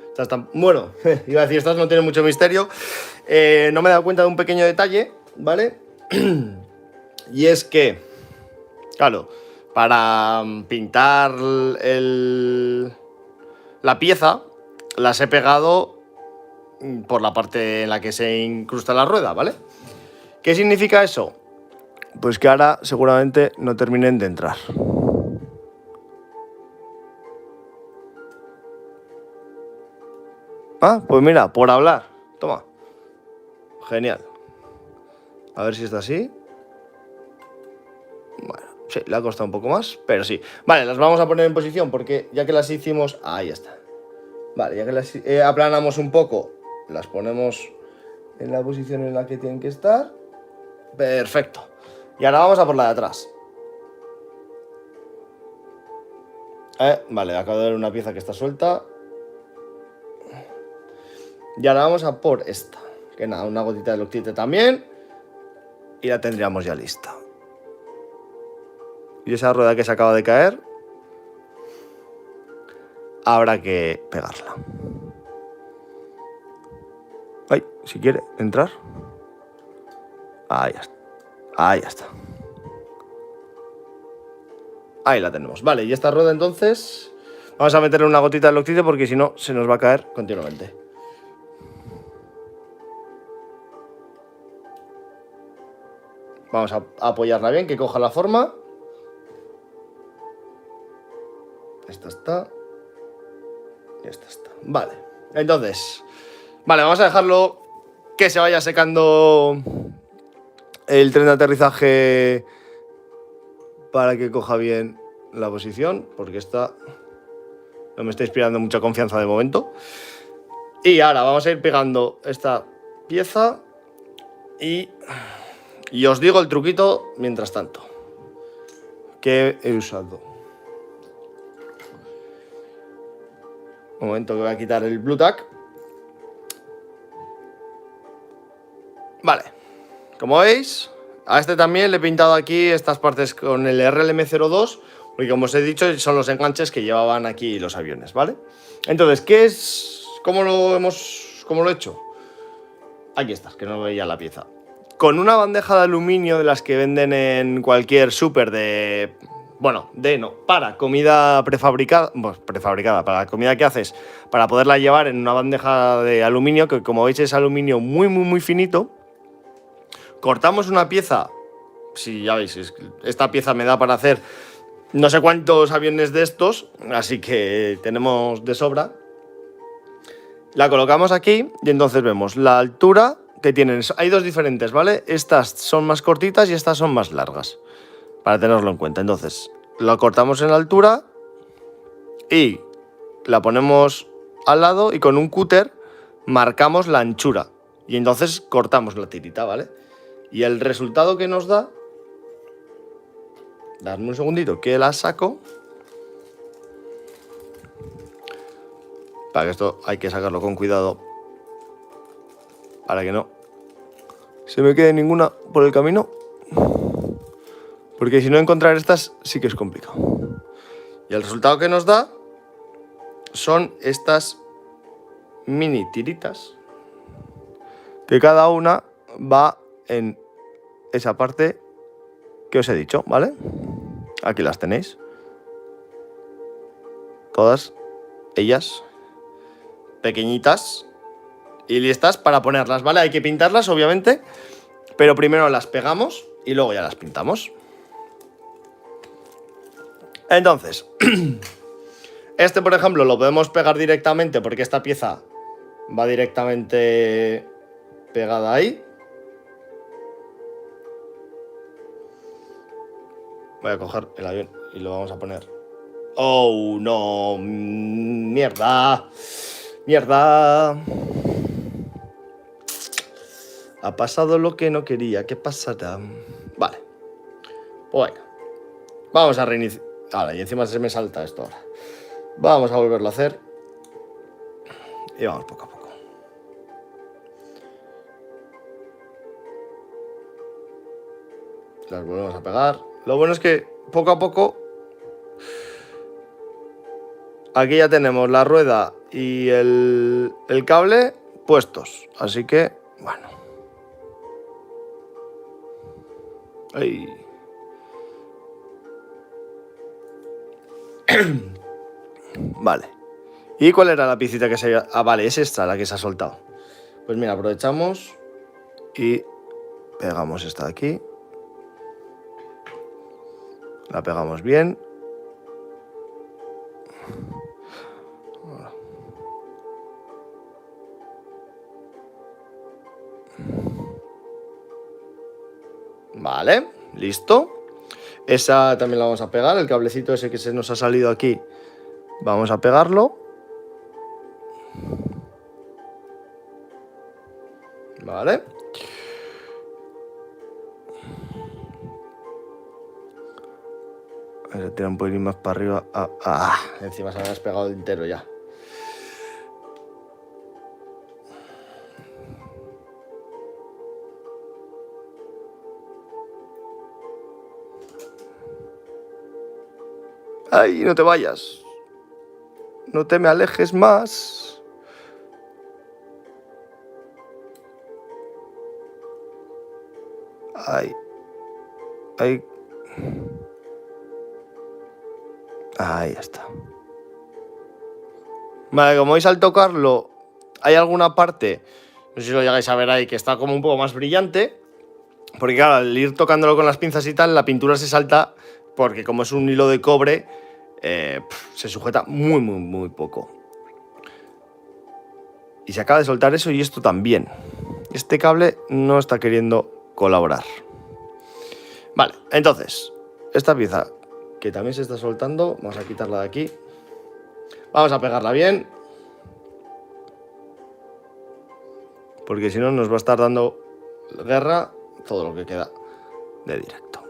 Estas están... Bueno, iba a decir, estas no tienen mucho misterio. No me he dado cuenta de un pequeño detalle, ¿vale? Y es que, claro, para pintar la pieza, las he pegado por la parte en la que se incrusta la rueda, ¿vale? ¿Qué significa eso? Pues que ahora seguramente no terminen de entrar. Ah, pues mira, por hablar. Toma. Genial. A ver si está así. Bueno, sí, le ha costado un poco más, pero sí. Vale, las vamos a poner en posición porque ya que las hicimos... Ahí está. Vale, ya que las aplanamos un poco, las ponemos en la posición en la que tienen que estar. Perfecto. Y ahora vamos a por la de atrás. Vale, acabo de ver una pieza que está suelta. Y ahora vamos a por esta. Que nada, una gotita de loctite también. Y la tendríamos ya lista. Y esa rueda que se acaba de caer, habrá que pegarla. Ay, si quiere entrar. Ahí está. Ahí está. Ahí la tenemos. Vale, y esta rueda entonces vamos a meterle una gotita de loctite porque si no se nos va a caer continuamente. Vamos a apoyarla bien, que coja la forma. Esta está. Y esta está. Vale, entonces... Vale, vamos a dejarlo que se vaya secando el tren de aterrizaje para que coja bien la posición, porque esta no me está inspirando mucha confianza de momento. Y ahora vamos a ir pegando esta pieza y os digo el truquito mientras tanto que he usado. Un momento que voy a quitar el Blue Tack. Vale, como veis, a este también le he pintado aquí estas partes con el RLM02, porque como os he dicho, son los enganches que llevaban aquí los aviones, ¿vale? Entonces, ¿qué es? ¿Cómo lo he hecho? Aquí está, que no veía la pieza. Con una bandeja de aluminio de las que venden en cualquier súper de... Bueno, para comida prefabricada, para la comida que haces, para poderla llevar en una bandeja de aluminio, que como veis es aluminio muy finito. Cortamos una pieza, si ya veis, esta pieza me da para hacer no sé cuántos aviones de estos, así que tenemos de sobra. La colocamos aquí y entonces vemos la altura que tienen. Hay dos diferentes, ¿vale? Estas son más cortitas y estas son más largas, para tenerlo en cuenta. Entonces, la cortamos en la altura y la ponemos al lado y con un cúter marcamos la anchura. Y entonces cortamos la tirita, ¿vale? Y el resultado que nos da... Dadme un segundito que la saco. Para que esto hay que sacarlo con cuidado. Para que no se me quede ninguna por el camino. Porque si no, encontrar estas sí que es complicado. Y el resultado que nos da son estas mini tiritas. Que cada una va en esa parte que os he dicho, ¿vale? Aquí las tenéis. Todas ellas pequeñitas y listas para ponerlas, ¿vale? Hay que pintarlas, obviamente, pero primero las pegamos y luego ya las pintamos. Entonces, este, por ejemplo, lo podemos pegar directamente porque esta pieza va directamente pegada ahí. Voy a coger el avión y lo vamos a poner. ¡Oh, no! ¡Mierda! ¡Mierda! Ha pasado lo que no quería. ¿Qué pasará? Vale. Pues bueno. Vamos a reiniciar. Ahora, y encima se me salta esto ahora. Vamos a volverlo a hacer. Y vamos poco a poco. Las volvemos a pegar. Lo bueno es que poco a poco... Aquí ya tenemos la rueda y el cable puestos. Así que, bueno. Ay. Vale. ¿Y cuál era la piecita que se había...? Ah, vale, es esta la que se ha soltado. Pues mira, aprovechamos y pegamos esta de aquí. La pegamos bien. Vale, listo. Esa también la vamos a pegar. El cablecito ese que se nos ha salido aquí, vamos a pegarlo. Vale. Voy a tirar un poquito más para arriba. Encima se me ha despegado entero ya. ¡Ay, no te vayas! No te me alejes más. ¡Ay! ¡Ay! Ahí está. Vale, como veis al tocarlo, hay alguna parte, no sé si lo llegáis a ver ahí, que está como un poco más brillante. Porque claro, al ir tocándolo con las pinzas y tal, la pintura se salta porque como es un hilo de cobre, se sujeta muy poco. Y se acaba de soltar eso y esto también. Este cable no está queriendo colaborar. Vale, entonces, esta pieza que también se está soltando, vamos a quitarla de aquí. Vamos a pegarla bien. Porque si no nos va a estar dando guerra todo lo que queda de directo.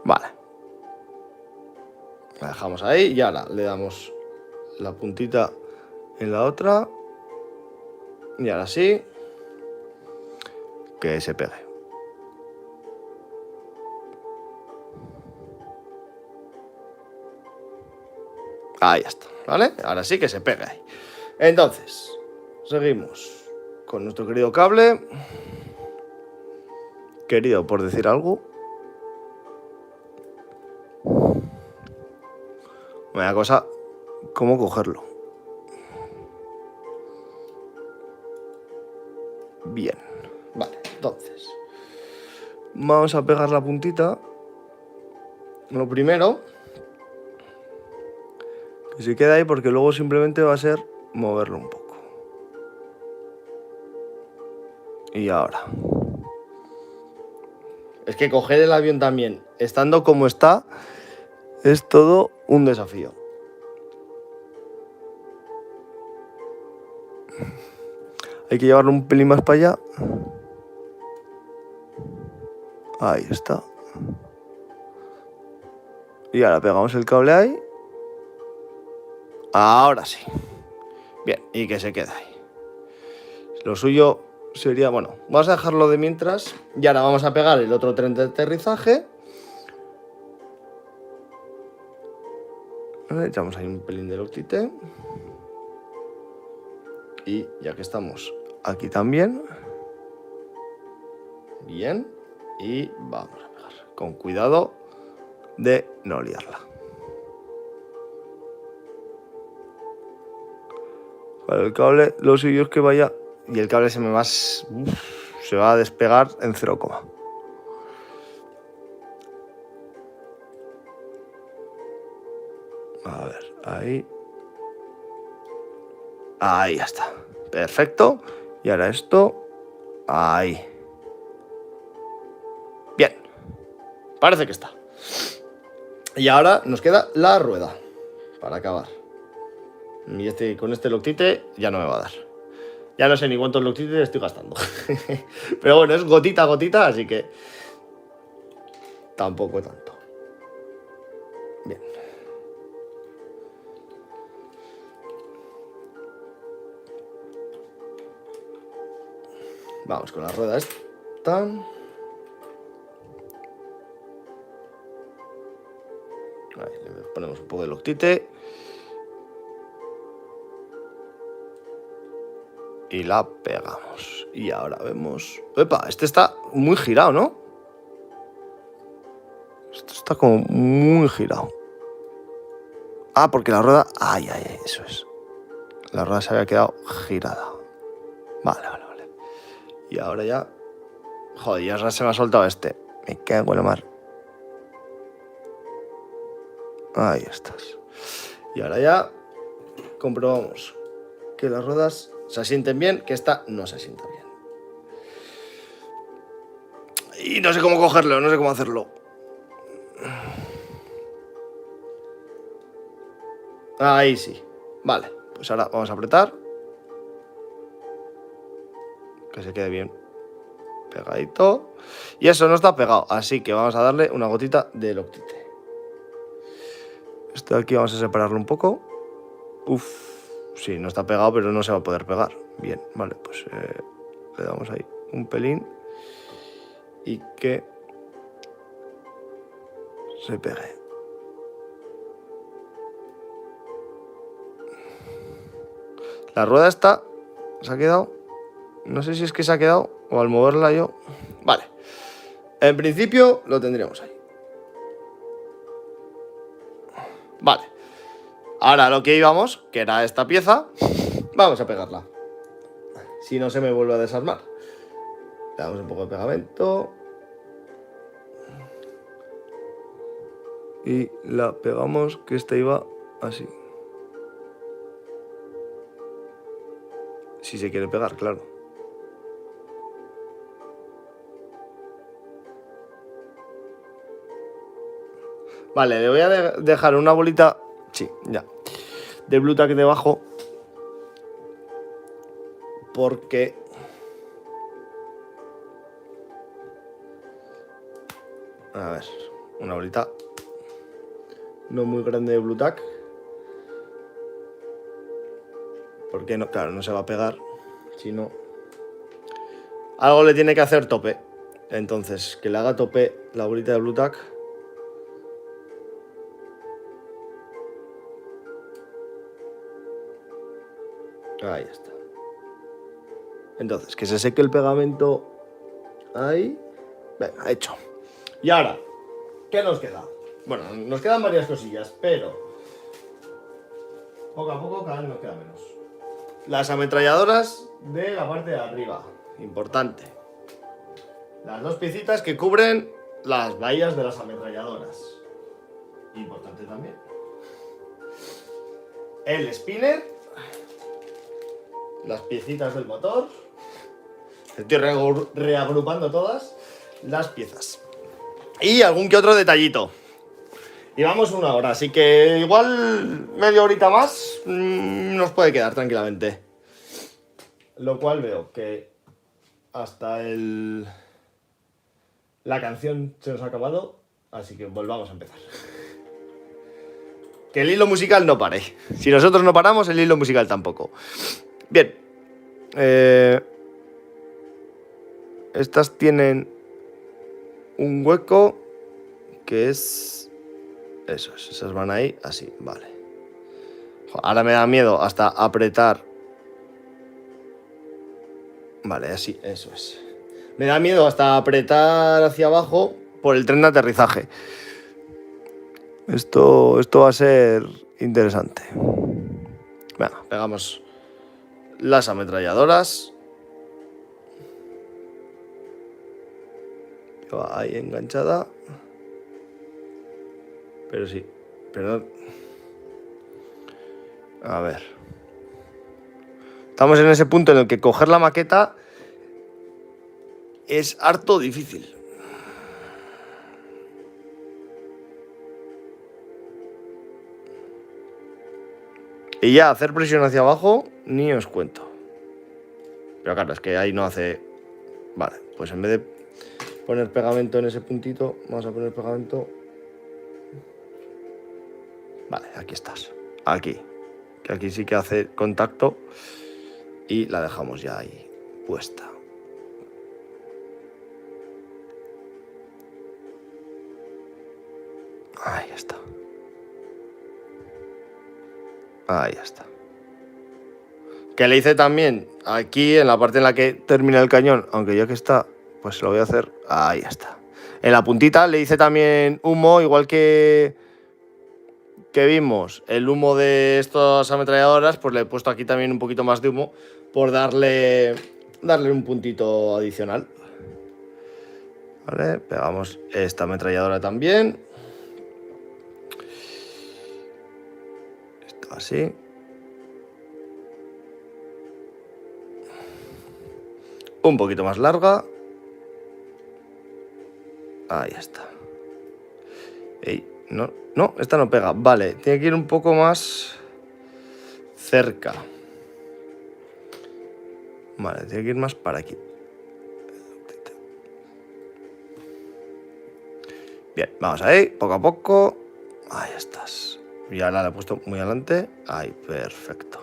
Vale. La dejamos ahí y ahora le damos la puntita en la otra. Y ahora sí. Que se pegue. Ahí está, ¿vale? Ahora sí que se pegue ahí. Entonces, seguimos con nuestro querido cable. Querido, por decir algo. Una cosa, ¿cómo cogerlo? Bien, vale, entonces vamos a pegar la puntita. Lo primero, que se quede ahí porque luego simplemente va a ser moverlo un poco. Y ahora. Es que coger el avión también, estando como está, es todo un desafío. Hay que llevarlo un pelín más para allá. Ahí está. Y ahora pegamos el cable ahí. Ahora sí. Bien, y que se quede ahí. Lo suyo sería, bueno, vamos a dejarlo de mientras. Y ahora vamos a pegar el otro tren de aterrizaje. Echamos ahí un pelín de Loctite. Y ya que estamos aquí también. Bien. Y vamos a pegar. Con cuidado de no liarla. Para el cable, lo suyo es que vaya. Y el cable se va a despegar en 0, A ver, ahí. Ahí ya está. Perfecto. Y ahora esto. Ahí. Bien. Parece que está. Y ahora nos queda la rueda. Para acabar. Y con este Loctite ya no me va a dar. Ya no sé ni cuántos Loctites estoy gastando. Pero bueno, es gotita a gotita, así que tampoco tanto. Bien. Vamos con la rueda esta. Ahí, le ponemos un poco de Loctite. Y la pegamos. Y ahora vemos... ¡Epa! Este está muy girado, ¿no? Esto está como muy girado. Ah, porque la rueda... Ay, ay, ay, eso es. La rueda se había quedado girada. Vale, vale, vale. Y ahora ya... Joder, ya se me ha soltado este. Me cago en la mar. Ahí estás. Y ahora ya comprobamos que las ruedas se asienten bien, que esta no se asienta bien. Y no sé cómo cogerlo, no sé cómo hacerlo. Ahí sí. Vale, pues ahora vamos a apretar. Que se quede bien pegadito. Y eso no está pegado, así que vamos a darle una gotita de Loctite. Esto de aquí vamos a separarlo un poco. Uf, sí, no está pegado, pero no se va a poder pegar. Bien, vale, pues le damos ahí un pelín. Y que se pegue. La rueda esta se ha quedado. No sé si es que se ha quedado o al moverla yo. Vale. En principio lo tendríamos ahí. Vale. Ahora lo que íbamos, que era esta pieza, vamos a pegarla. Si no se me vuelve a desarmar. Le damos un poco de pegamento. Y la pegamos, que esta iba así. Si se quiere pegar, claro. Vale, le voy a dejar una bolita, sí, ya, de Blu Tack debajo. Porque... A ver, una bolita no muy grande de Blu Tack. Porque no, claro, no se va a pegar. Si no... Algo le tiene que hacer tope. Entonces, que le haga tope la bolita de Blu Tack. Ahí está. Entonces, que se seque el pegamento ahí. Venga, hecho. Y ahora, ¿qué nos queda? Bueno, nos quedan varias cosillas, pero poco a poco cada vez nos queda menos. Las ametralladoras de la parte de arriba. Importante. Las dos piecitas que cubren las bahías de las ametralladoras. Importante también. El spinner. Las piecitas del motor. Estoy reagrupando todas las piezas. Y algún que otro detallito. Y vamos una hora, así que igual media horita más nos puede quedar tranquilamente. Lo cual veo que hasta la canción se nos ha acabado, así que volvamos a empezar. Que el hilo musical no pare. Si nosotros no paramos, el hilo musical tampoco. Bien. Estas tienen un hueco que es... Eso es, esas van ahí, así, vale. Ahora me da miedo hasta apretar. Vale, así, eso es. Me da miedo hasta apretar hacia abajo por el tren de aterrizaje. Esto va a ser interesante. Venga, pegamos las ametralladoras. Que va ahí enganchada. Pero sí, pero A ver. Estamos en ese punto en el que coger la maqueta es harto difícil. Y ya hacer presión hacia abajo, ni os cuento. Pero claro, es que ahí no hace... Vale, pues en vez de poner pegamento en ese puntito, vamos a poner pegamento... Vale, aquí estás. Aquí. Que aquí sí que hace contacto. Y la dejamos ya ahí puesta. Ahí está. Ahí está. Que le hice también aquí en la parte en la que termina el cañón, aunque ya que está, pues lo voy a hacer. Ahí está. En la puntita le hice también humo, igual que vimos el humo de estas ametralladoras, pues le he puesto aquí también un poquito más de humo por darle un puntito adicional. Vale, pegamos esta ametralladora también. Esto así. Un poquito más larga. Ahí está. Ey, no, esta no pega. Vale, tiene que ir un poco más cerca. Vale, tiene que ir más para aquí. Bien, vamos ahí, poco a poco. Ahí estás. Y ahora la he puesto muy adelante. Ahí, perfecto.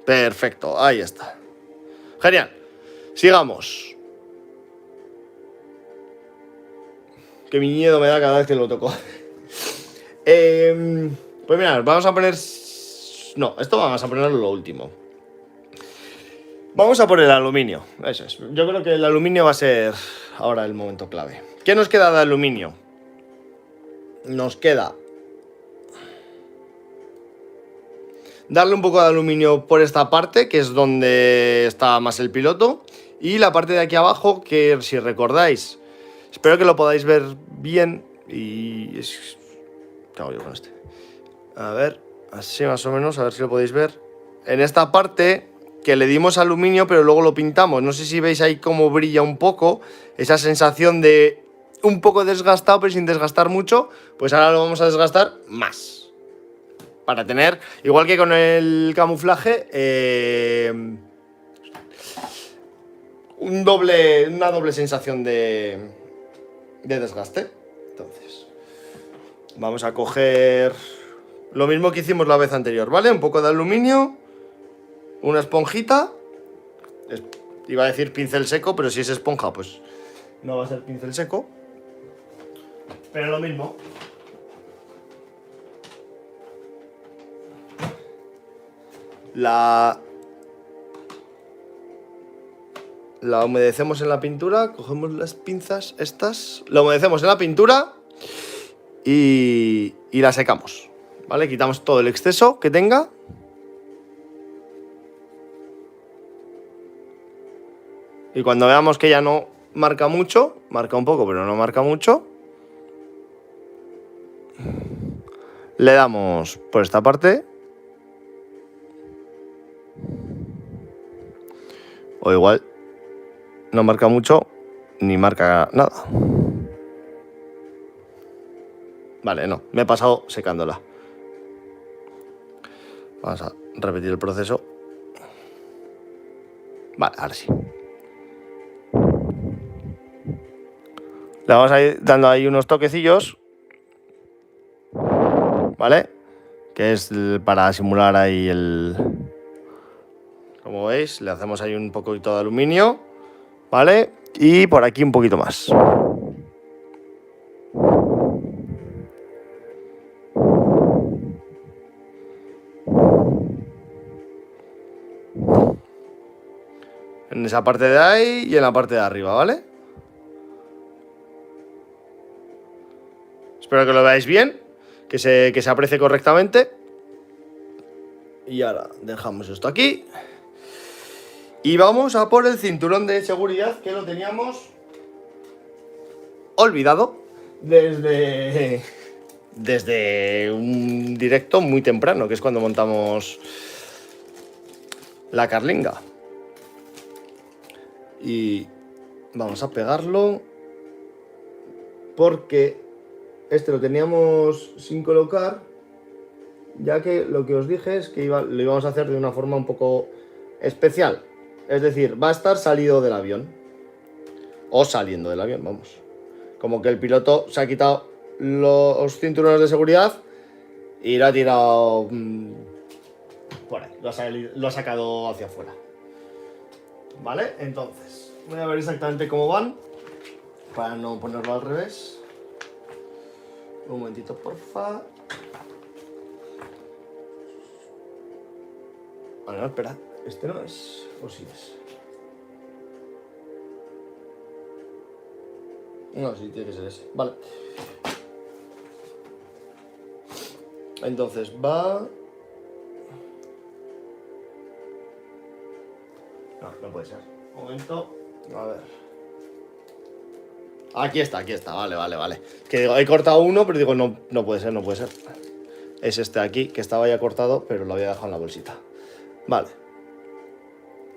Perfecto, ahí está. Genial. Sigamos. Que mi miedo me da cada vez que lo toco. Pues mirad, vamos a poner... No, esto vamos a ponerlo lo último. Vamos a poner el aluminio. Eso es. Yo creo que el aluminio va a ser ahora el momento clave. ¿Qué nos queda de aluminio? Nos queda darle un poco de aluminio por esta parte, que es donde está más el piloto, y la parte de aquí abajo, que si recordáis, espero que lo podáis ver bien. Y es... ¿Qué hago yo con este? A ver, así más o menos, a ver si lo podéis ver. En esta parte que le dimos aluminio, pero luego lo pintamos. No sé si veis ahí cómo brilla un poco, esa sensación de un poco desgastado, pero sin desgastar mucho. Pues ahora lo vamos a desgastar más. Para tener, igual que con el camuflaje, una doble sensación de desgaste. Entonces, vamos a coger lo mismo que hicimos la vez anterior, ¿vale? Un poco de aluminio, una esponjita. Iba a decir pincel seco, pero si es esponja, pues no va a ser pincel seco. Pero lo mismo. La humedecemos en la pintura, cogemos las pinzas estas, la humedecemos en la pintura y la secamos, ¿vale? Quitamos todo el exceso que tenga. Y cuando veamos que ya no marca mucho, marca un poco, pero no marca mucho, le damos por esta parte. O igual no marca mucho ni marca nada. Vale, no, me he pasado secándola. Vamos a repetir el proceso. Vale, ahora sí. Le vamos a ir dando ahí unos toquecillos, ¿vale? Que es para simular ahí el... Como veis, le hacemos ahí un poquito de aluminio, ¿vale? Y por aquí un poquito más. En esa parte de ahí y en la parte de arriba, ¿vale? Espero que lo veáis bien, que se aprecie correctamente. Y ahora dejamos esto aquí. Y vamos a por el cinturón de seguridad, que lo teníamos olvidado desde desde un directo muy temprano, que es cuando montamos la carlinga. Y vamos a pegarlo porque este lo teníamos sin colocar, ya que lo que os dije es que lo íbamos a hacer de una forma un poco especial. Es decir, va a estar salido del avión. O saliendo del avión, vamos. Como que el piloto se ha quitado los cinturones de seguridad y lo ha tirado por ahí. Lo ha sacado hacia afuera. ¿Vale? Entonces, voy a ver exactamente cómo van para no ponerlo al revés. Un momentito, porfa. Vale, no, espera. Este no es. ¿O sí es? No, sí, tiene que ser ese. Vale. Entonces va... No puede ser. Un momento. A ver. Aquí está. Vale. Que digo, he cortado uno, pero digo, no puede ser. Es este aquí, que estaba ya cortado, pero lo había dejado en la bolsita. Vale.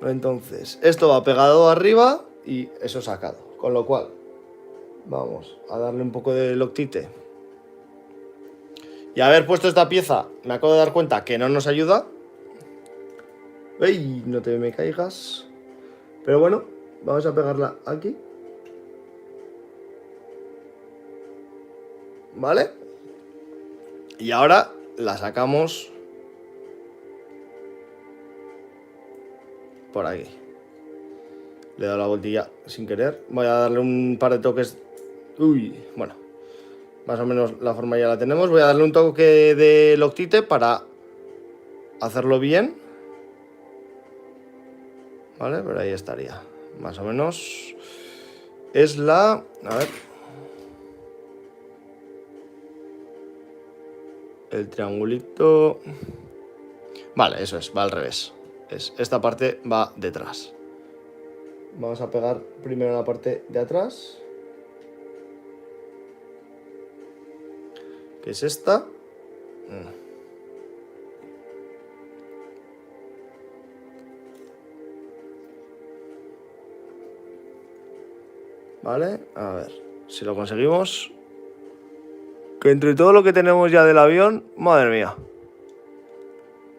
Entonces, esto va pegado arriba y eso sacado. Con lo cual, vamos a darle un poco de loctite. Y haber puesto esta pieza, me acabo de dar cuenta que no nos ayuda. ¡Ey! No te me caigas. Pero bueno, vamos a pegarla aquí. ¿Vale? Y ahora la sacamos por aquí. Le he dado la voltilla sin querer. Voy a darle un par de toques. Uy, bueno. Más o menos la forma ya la tenemos. Voy a darle un toque de loctite para hacerlo bien. Vale, pero ahí estaría. Más o menos. Es la... A ver. El triangulito. Vale, eso es, va al revés. Esta parte va detrás. Vamos a pegar primero la parte de atrás, que es esta. Vale, a ver si lo conseguimos. Que entre todo lo que tenemos ya del avión, madre mía.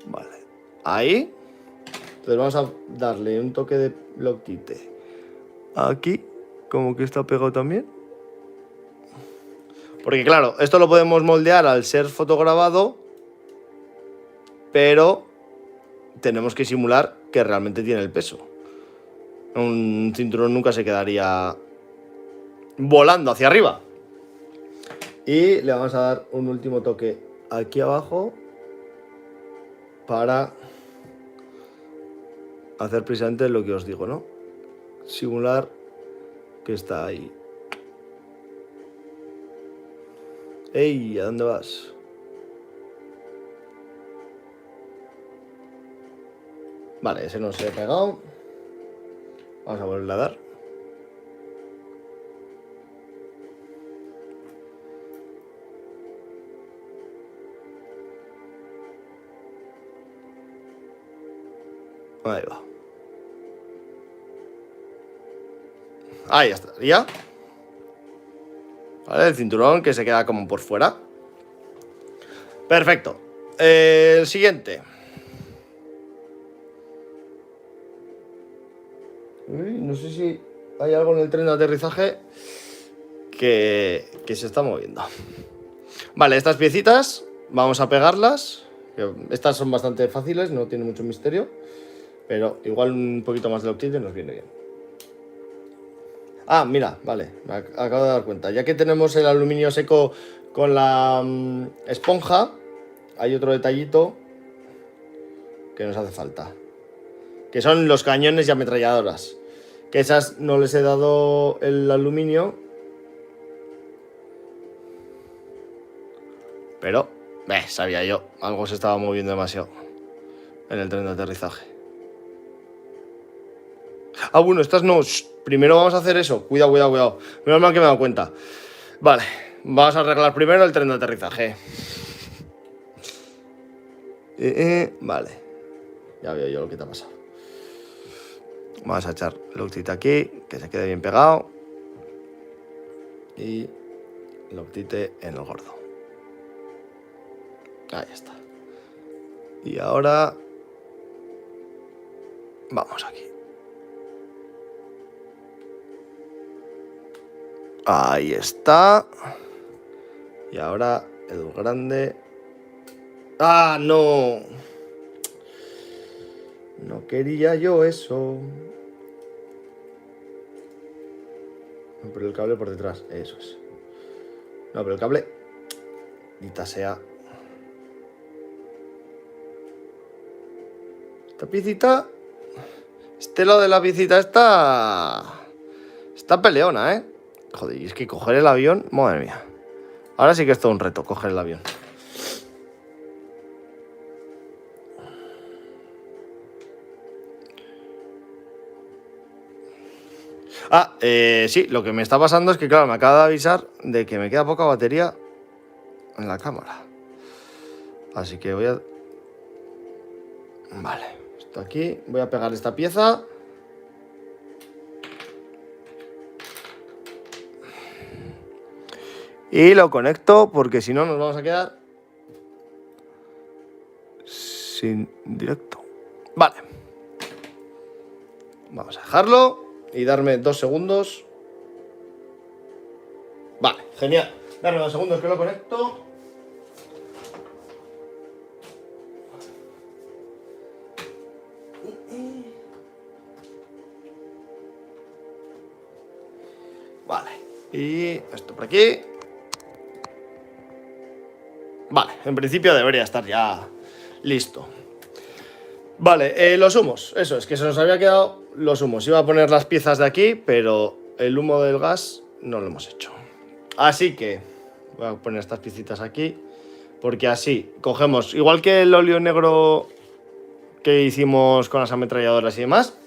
Vale, ahí. Entonces vamos a darle un toque de loctite aquí, como que está pegado también. Porque claro, esto lo podemos moldear al ser fotograbado, pero tenemos que simular que realmente tiene el peso. Un cinturón nunca se quedaría volando hacia arriba. Y le vamos a dar un último toque aquí abajo para hacer precisamente lo que os digo, ¿no? Simular que está ahí. ¡Ey! ¿A dónde vas? Vale, ese no se ha pegado. Vamos a volverle a dar. Ahí va. Ahí está, ya. Vale, el cinturón que se queda como por fuera. Perfecto. El siguiente. Uy, no sé si hay algo en el tren de aterrizaje que se está moviendo. Vale, estas piecitas vamos a pegarlas. Estas son bastante fáciles, no tiene mucho misterio. Pero igual un poquito más de loctite nos viene bien. Ah, mira, vale, me acabo de dar cuenta. Ya que tenemos el aluminio seco con la esponja, hay otro detallito que nos hace falta. Que son los cañones y ametralladoras. Que esas no les he dado el aluminio. Pero, sabía yo, algo se estaba moviendo demasiado en el tren de aterrizaje. Bueno, estas no. Primero vamos a hacer eso. Cuidado. Menos mal que me he dado cuenta. Vale, Vamos a arreglar primero el tren de aterrizaje. Vale. Ya veo yo lo que te ha pasado. Vamos a echar el octite aquí, que se quede bien pegado. Y el octite en el gordo. Ahí está. Y ahora... vamos aquí. Ahí está. Y ahora el grande. ¡Ah, no! No quería yo eso. No, pero el cable por detrás. Eso es. No, pero el cable... Dita sea. Esta piecita... Este lado de la piecita está peleona, ¿eh? Joder, y es que coger el avión... Madre mía. Ahora sí que es todo un reto, coger el avión. Sí, lo que me está pasando es que, claro, me acaba de avisar de que me queda poca batería en la cámara. Así que voy a... Vale, esto aquí. Voy a pegar esta pieza. Y lo conecto porque si no nos vamos a quedar sin directo. Vale. Vamos a dejarlo y darme 2 segundos. Vale, genial. Darme 2 segundos que lo conecto. Vale. Y esto por aquí. Vale, en principio debería estar ya listo. Vale, los humos. Eso es, que se nos había quedado los humos. Iba a poner las piezas de aquí, pero el humo del gas no lo hemos hecho. Así que voy a poner estas piecitas aquí, porque así cogemos, igual que el óleo negro que hicimos con las ametralladoras y demás,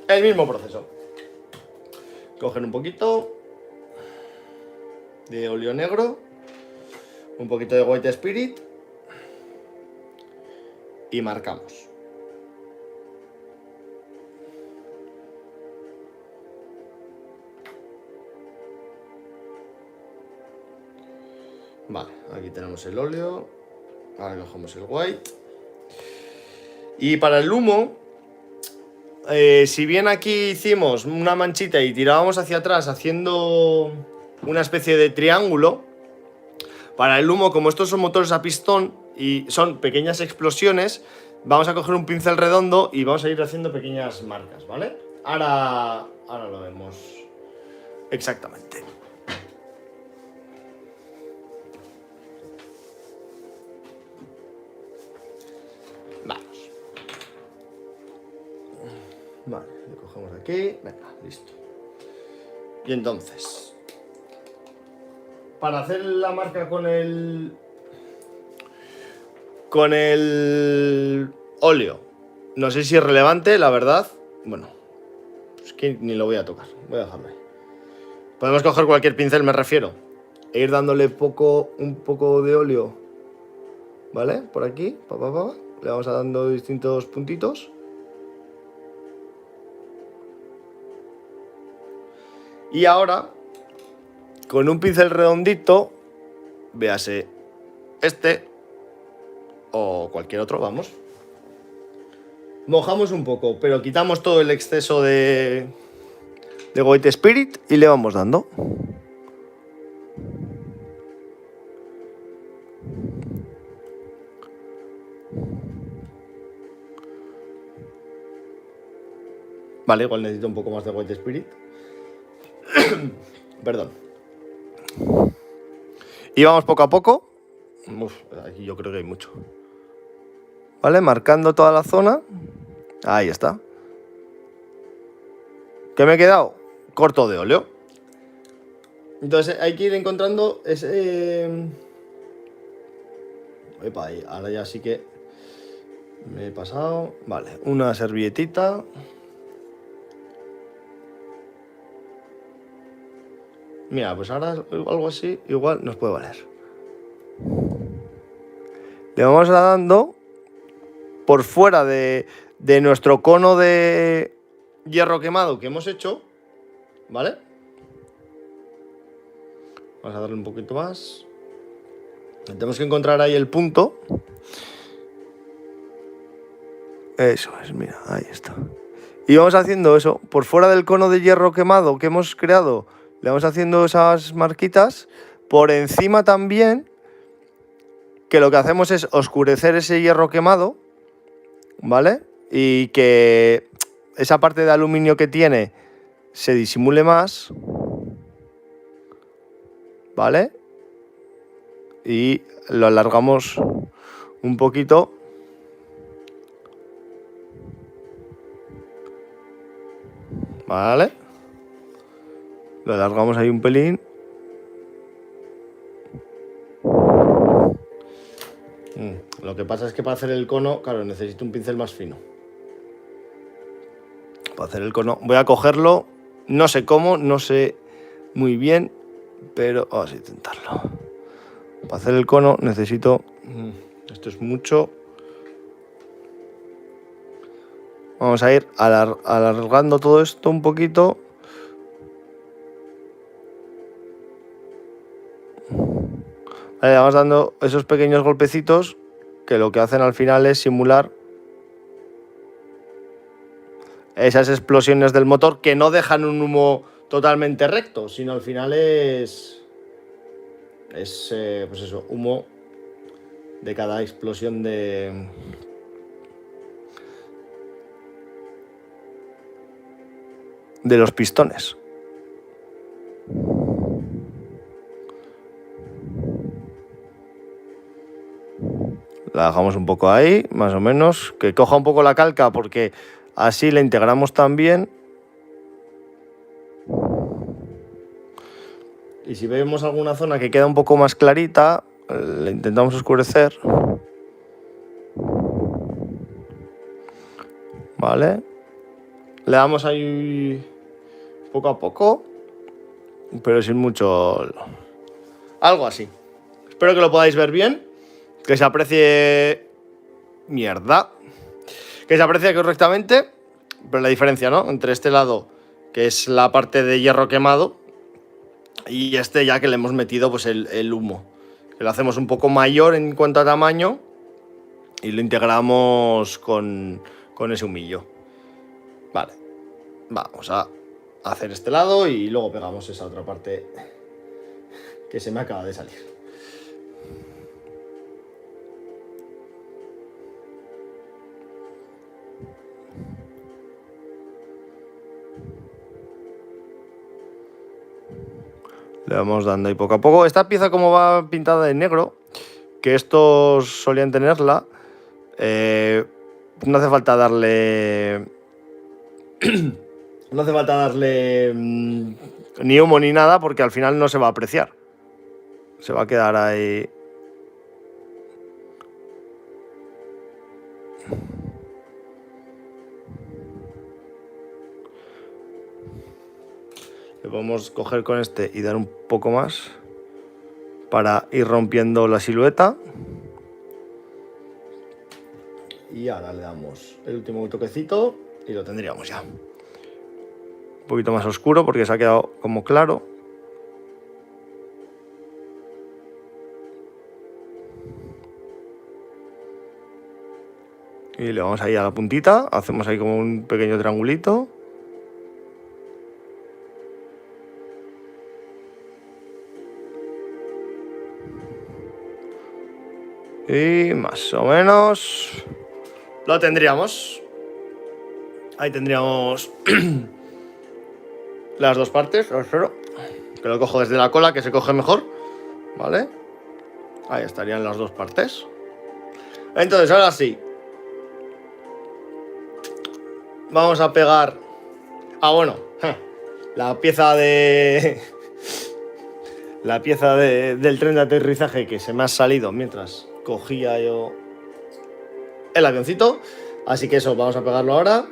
el mismo proceso. Cogen un poquito de óleo negro, un poquito de White Spirit y marcamos. Vale, aquí tenemos el óleo. Ahora cogemos el white. Y para el humo, si bien aquí hicimos una manchita y tirábamos hacia atrás haciendo una especie de triángulo, para el humo, como estos son motores a pistón y son pequeñas explosiones, vamos a coger un pincel redondo y vamos a ir haciendo pequeñas marcas, ¿vale? Ahora lo vemos exactamente. Vamos. Vale, le cogemos aquí. Venga, listo. Y entonces, para hacer la marca con el óleo, no sé si es relevante, la verdad. Bueno, es que ni lo voy a tocar. Voy a dejarlo ahí. Podemos coger cualquier pincel, me refiero, e ir dándole un poco de óleo, ¿vale? Por aquí, le vamos a dando distintos puntitos. Y ahora, con un pincel redondito, véase este o cualquier otro, vamos. Mojamos un poco, pero quitamos todo el exceso de White Spirit y le vamos dando. Vale, igual necesito un poco más de White Spirit. Perdón. Y vamos poco a poco. Uf, aquí yo creo que hay mucho. Vale, marcando toda la zona. Ahí está. ¿Qué me he quedado? Corto de óleo. Entonces hay que ir encontrando ese... Epa, ahí. Ahora ya sí que me he pasado. Vale, una servilletita. Mira, pues ahora algo así igual nos puede valer. Le vamos dando por fuera de nuestro cono de hierro quemado que hemos hecho, ¿vale? Vamos a darle un poquito más. Tenemos que encontrar ahí el punto. Eso es, mira, ahí está. Y vamos haciendo eso, por fuera del cono de hierro quemado que hemos creado, le vamos haciendo esas marquitas. Por encima también, que lo que hacemos es oscurecer ese hierro quemado, ¿vale? Y que esa parte de aluminio que tiene se disimule más, ¿vale? Y lo alargamos un poquito. ¿Vale? Lo alargamos ahí un pelín. Lo que pasa es que para hacer el cono, claro, necesito un pincel más fino. Para hacer el cono voy a cogerlo, no sé cómo, no sé muy bien, pero vamos a intentarlo. Para hacer el cono necesito... Esto es mucho. Vamos a ir alargando todo esto un poquito. Vale, vamos dando esos pequeños golpecitos que lo que hacen al final es simular esas explosiones del motor que no dejan un humo totalmente recto, sino al final es pues eso, humo de cada explosión de los pistones. La dejamos un poco ahí, más o menos, que coja un poco la calca porque así la integramos también. Y si vemos alguna zona que queda un poco más clarita, le intentamos oscurecer. Vale. Le damos ahí poco a poco, pero sin mucho... Algo así. Espero que lo podáis ver bien, que se aprecie... Mierda. Que se aprecie correctamente, pero la diferencia, ¿no? Entre este lado, que es la parte de hierro quemado, y este ya que le hemos metido pues el humo. Que lo hacemos un poco mayor en cuanto a tamaño y lo integramos con ese humillo. Vale, vamos a hacer este lado y luego pegamos esa otra parte que se me acaba de salir. Le vamos dando ahí poco a poco. Esta pieza como va pintada de negro, que estos solían tenerla, no hace falta darle... no hace falta darle ni humo ni nada porque al final no se va a apreciar. Se va a quedar ahí... Le podemos coger con este y dar un poco más para ir rompiendo la silueta. Y ahora le damos el último toquecito y lo tendríamos ya. Un poquito más oscuro porque se ha quedado como claro. Y le vamos ahí a la puntita, hacemos ahí como un pequeño triangulito. Y más o menos lo tendríamos. Ahí tendríamos las dos partes. Espero que lo cojo desde la cola, que se coge mejor. ¿Vale? Ahí estarían las dos partes. Entonces, ahora sí. Vamos a pegar... bueno. La pieza de... La pieza del tren de aterrizaje que se me ha salido mientras cogía yo el avioncito. Así que eso, vamos a pegarlo ahora.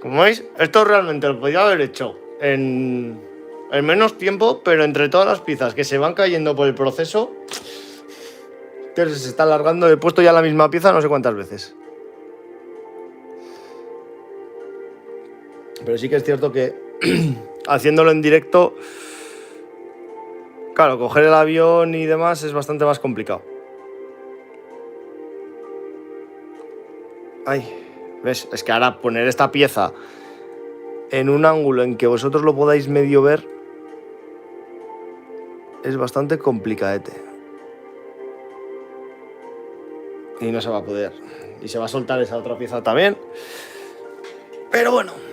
Como veis, esto realmente lo podía haber hecho en menos tiempo, pero entre todas las piezas que se van cayendo por el proceso, se está alargando. He puesto ya la misma pieza no sé cuántas veces. Pero sí que es cierto que haciéndolo en directo, claro, coger el avión y demás es bastante más complicado. Ay, ¿ves? Es que ahora poner esta pieza en un ángulo en que vosotros lo podáis medio ver es bastante complicadete. Y no se va a poder. Y se va a soltar esa otra pieza también. Pero bueno.